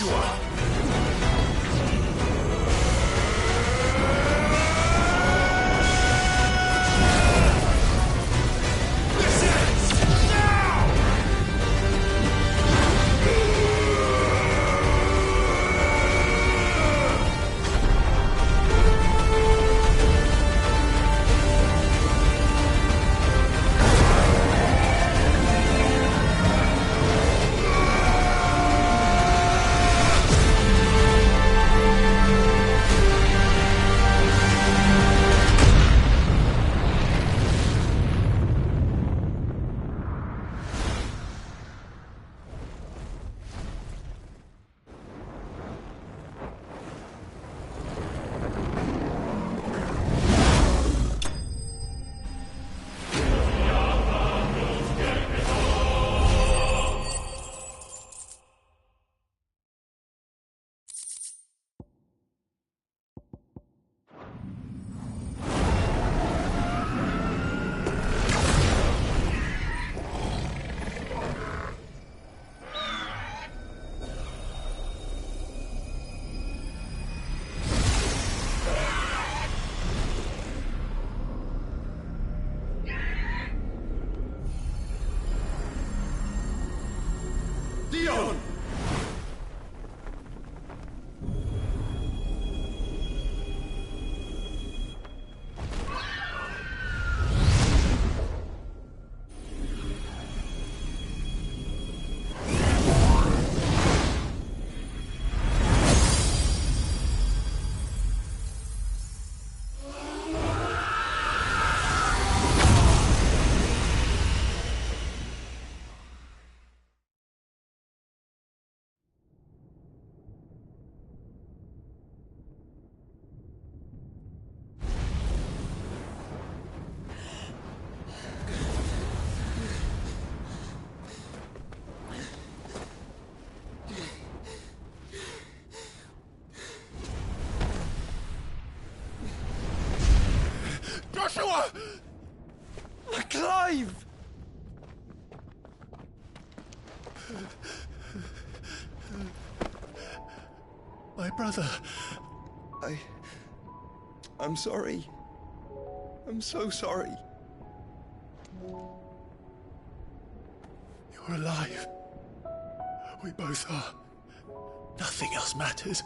Joshua! Dion! Joshua! Clive! My brother. I'm sorry. I'm so sorry. You're alive. We both are. Nothing else matters.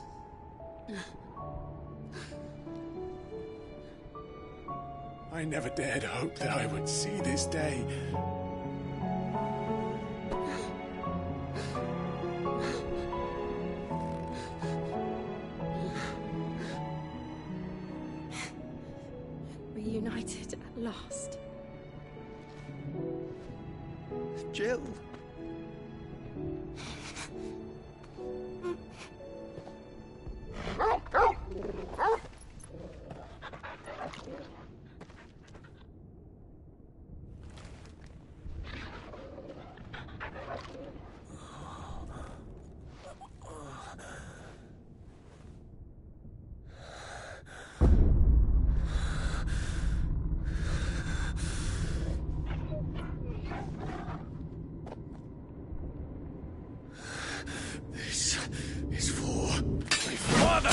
I never dared hope that I would see this day. Reunited at last. Jill. This is for my father!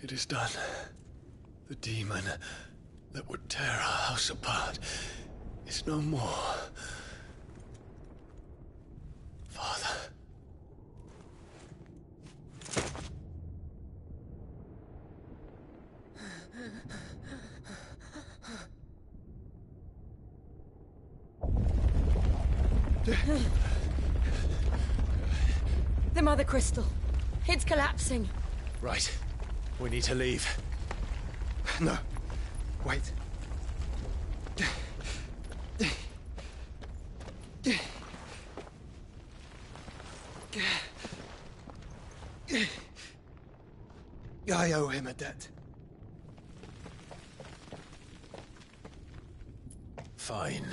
It is done. The demon that would tear our house apart is no more. Father. The Mother Crystal. It's collapsing. Right. We need to leave. No. Wait. I owe him a debt. Fine.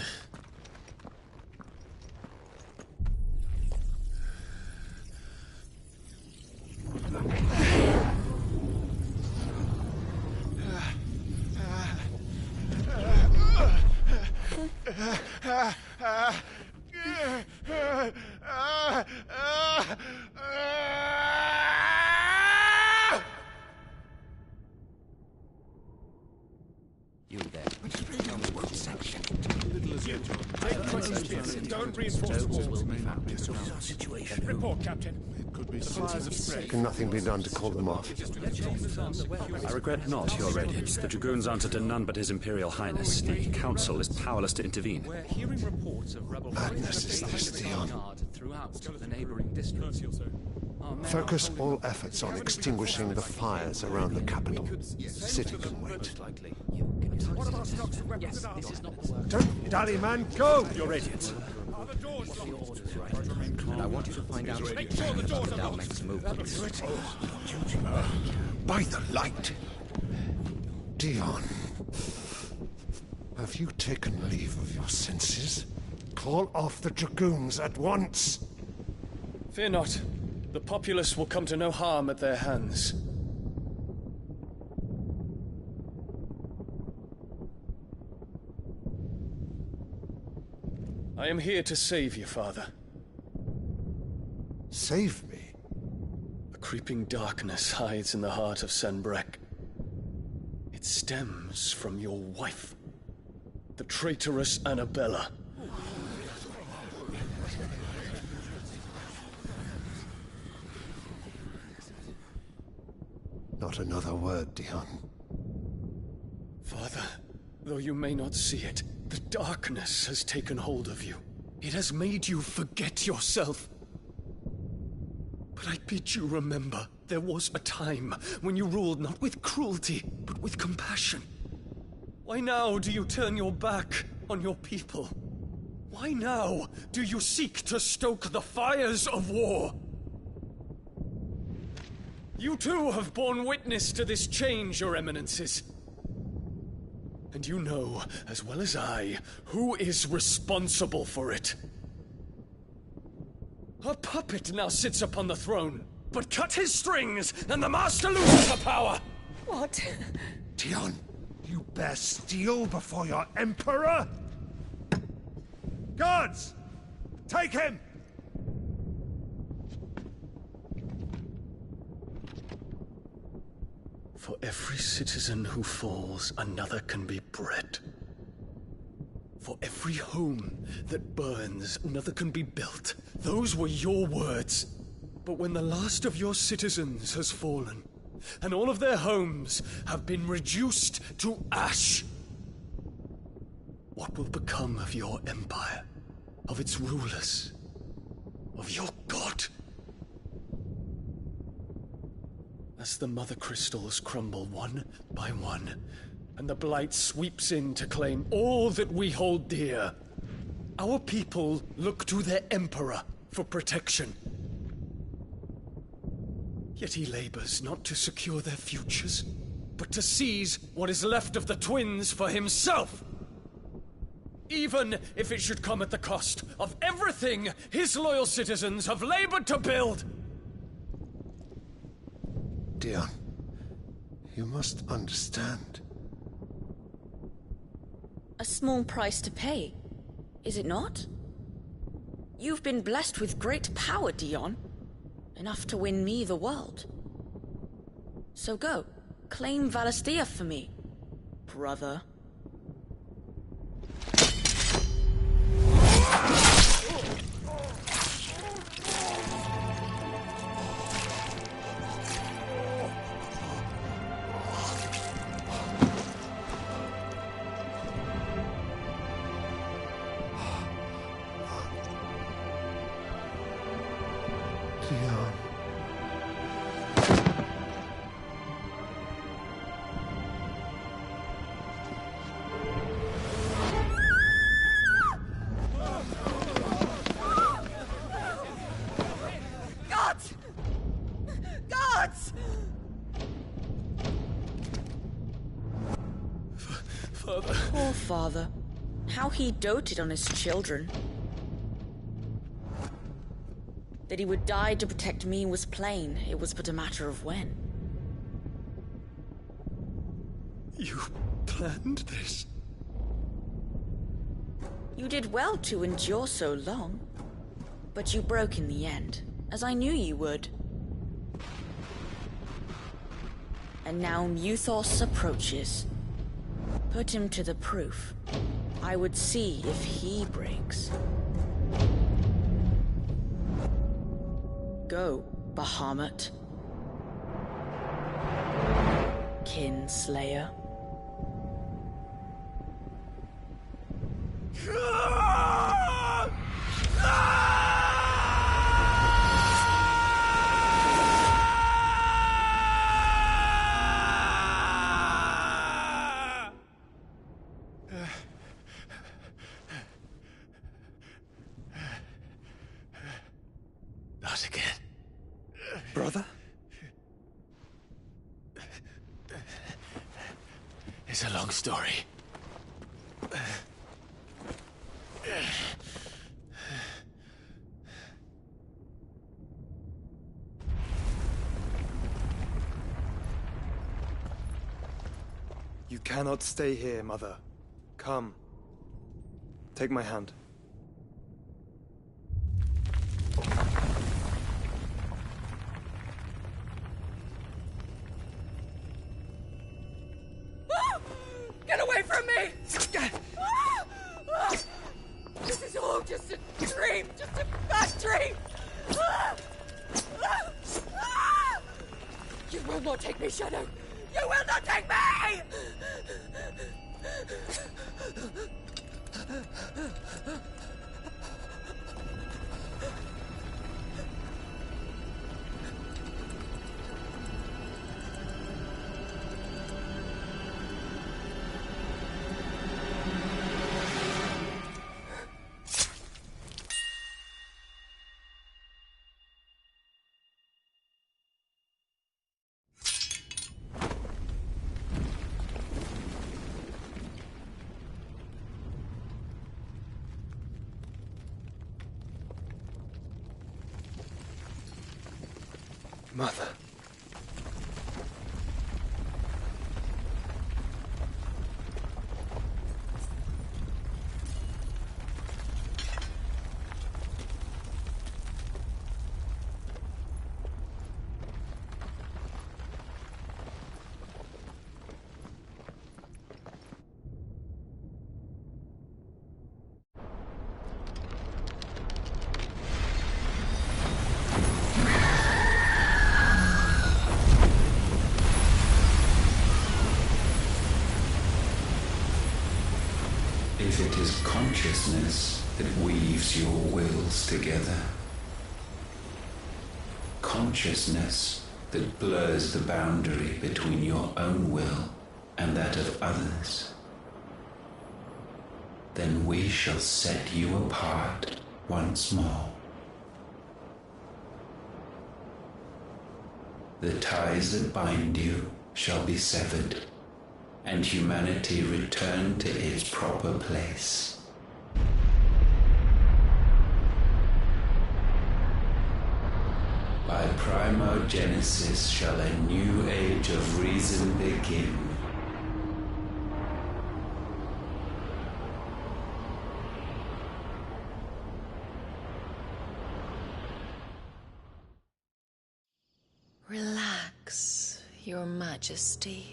You there. Don't reinforce the situation. Report, Captain. It could be citizens of Spread. Can nothing be done to call them off? I regret not, Your Radiance. The Dragoons answer to none but His Imperial Highness. The Council is powerless to intervene. We're hearing reports of rebel Madness is this, Dion. throughout the neighboring districts. Focus all efforts on extinguishing the fires around the capital. The city can wait. Don't dally, man, go! Your Radiance. And I want you to find out Make sure the doors are locked. next move. By the light! Dion, have you taken leave of your senses? Call off the Dragoons at once! Fear not. The populace will come to no harm at their hands. I am here to save you, Father. Save me? A creeping darkness hides in the heart of Senbrek. It stems from your wife, the traitorous Annabella. Not another word, Dion. Father, though you may not see it, the darkness has taken hold of you. It has made you forget yourself. But I bid you remember, there was a time when you ruled not with cruelty, but with compassion. Why now do you turn your back on your people? Why now do you seek to stoke the fires of war? You too have borne witness to this change, Your Eminences. And you know, as well as I, who is responsible for it. A puppet now sits upon the throne, but cut his strings, and the Master loses the power! What? Dion, you bear steel before your Emperor? Guards! Take him! For every citizen who falls, another can be bred. For every home that burns, another can be built. Those were your words. But when the last of your citizens has fallen, and all of their homes have been reduced to ash, what will become of your empire, of its rulers, of your god? As the Mother Crystals crumble one by one, and the Blight sweeps in to claim all that we hold dear, our people look to their Emperor for protection. Yet he labors not to secure their futures, but to seize what is left of the twins for himself! Even if it should come at the cost of everything his loyal citizens have labored to build! Dion, you must understand. A small price to pay, is it not? You've been blessed with great power, Dion. Enough to win me the world. So go, claim Valisthea for me, brother. Poor father. How he doted on his children. That he would die to protect me was plain. It was but a matter of when. You planned this? You did well to endure so long. But you broke in the end, as I knew you would. And now Muthos approaches. Put him to the proof. I would see if he breaks. Go, Bahamut. Kinslayer. Not again. Brother? It's a long story. You cannot stay here, Mother. Come. Take my hand. Get away from me! This is all just a dream, just a bad dream! You will not take me, Shadow! You will not take me! Mother. If it is consciousness that weaves your wills together, consciousness that blurs the boundary between your own will and that of others, then we shall set you apart once more. The ties that bind you shall be severed, and humanity return to its proper place. By primogenesis shall a new age of reason begin. Relax, Your Majesty.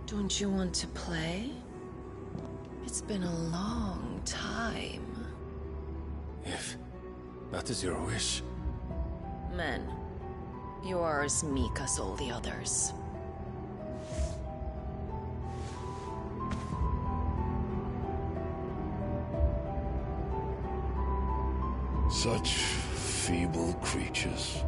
Don't you want to play? It's been a long time. If that is your wish. Men, you are as meek as all the others. Such feeble creatures.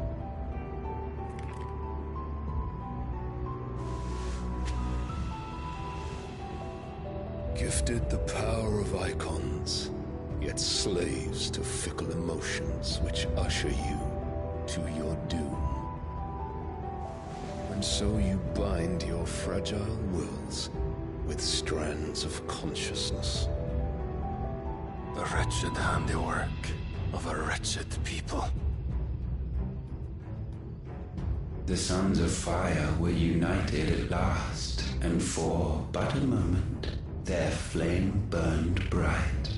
gifted the power of icons, yet slaves to fickle emotions which usher you to your doom. And so you bind your fragile wills with strands of consciousness. The wretched handiwork of a wretched people. The sons of fire were united at last, and for but a moment their flame burned bright.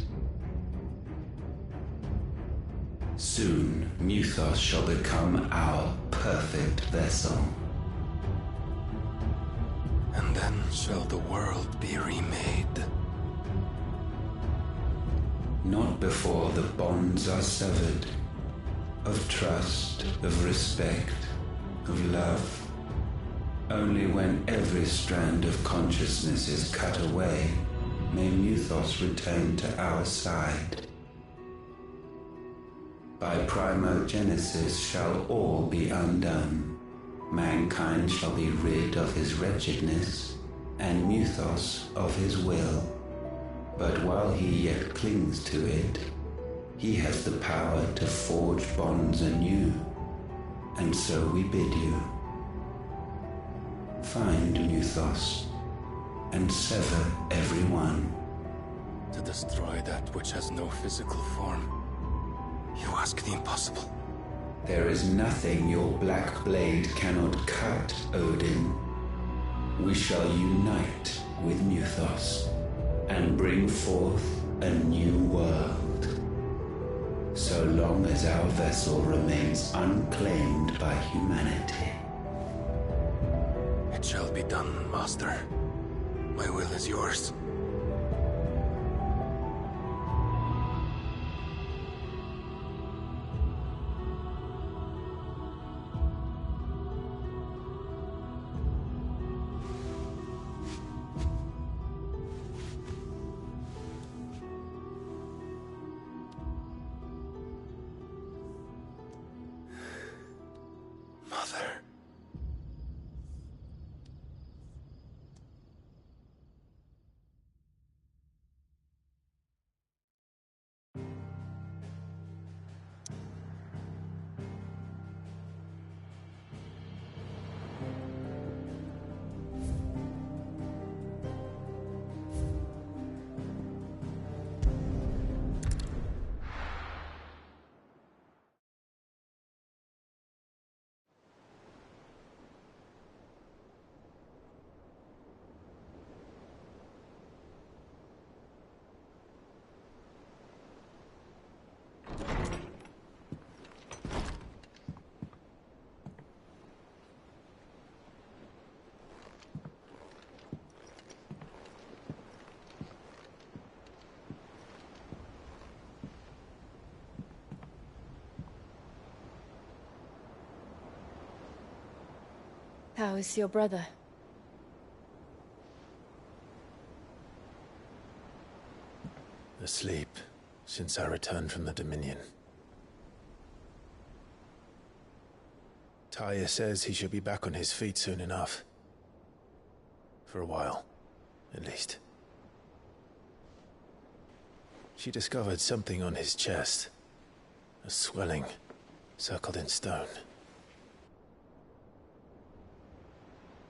Soon Muthos shall become our perfect vessel. And then shall the world be remade. Not before the bonds are severed, of trust, of respect, of love. Only when every strand of consciousness is cut away, may Muthos return to our side. By primogenesis shall all be undone. Mankind shall be rid of his wretchedness, and Muthos of his will. But while he yet clings to it, he has the power to forge bonds anew. And so we bid you, find Muthos, and sever every one. To destroy that which has no physical form, you ask the impossible. There is nothing your black blade cannot cut, Odin. We shall unite with Muthos, and bring forth a new world. So long as our vessel remains unclaimed by humanity. It shall be done, Master. My will is yours. Mother. How is your brother? Asleep since I returned from the Dominion. Taya says he should be back on his feet soon enough. For a while, at least. She discovered something on his chest. A swelling, circled in stone.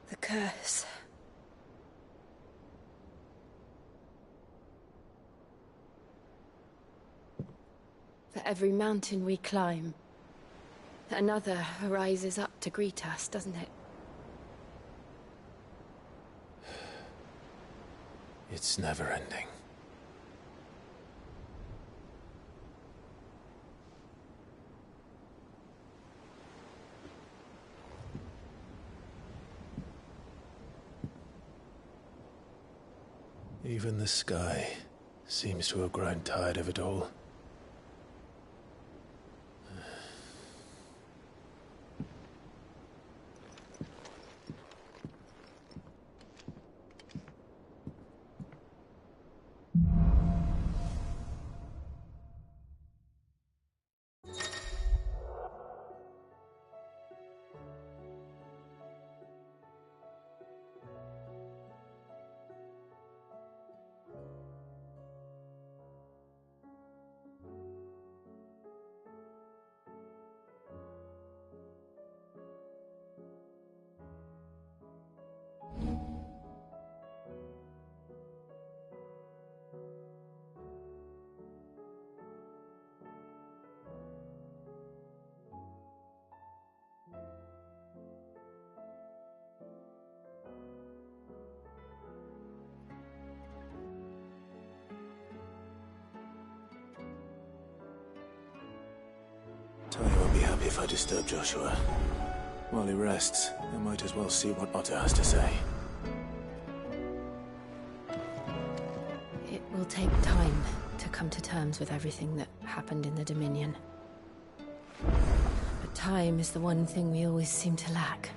The curse. For every mountain we climb, another rises up to greet us, doesn't it? It's never ending. Even the sky seems to have grown tired of it all. happy if I disturb Joshua. While he rests, I might as well see what Otter has to say. It will take time to come to terms with everything that happened in the Dominion. But time is the one thing we always seem to lack.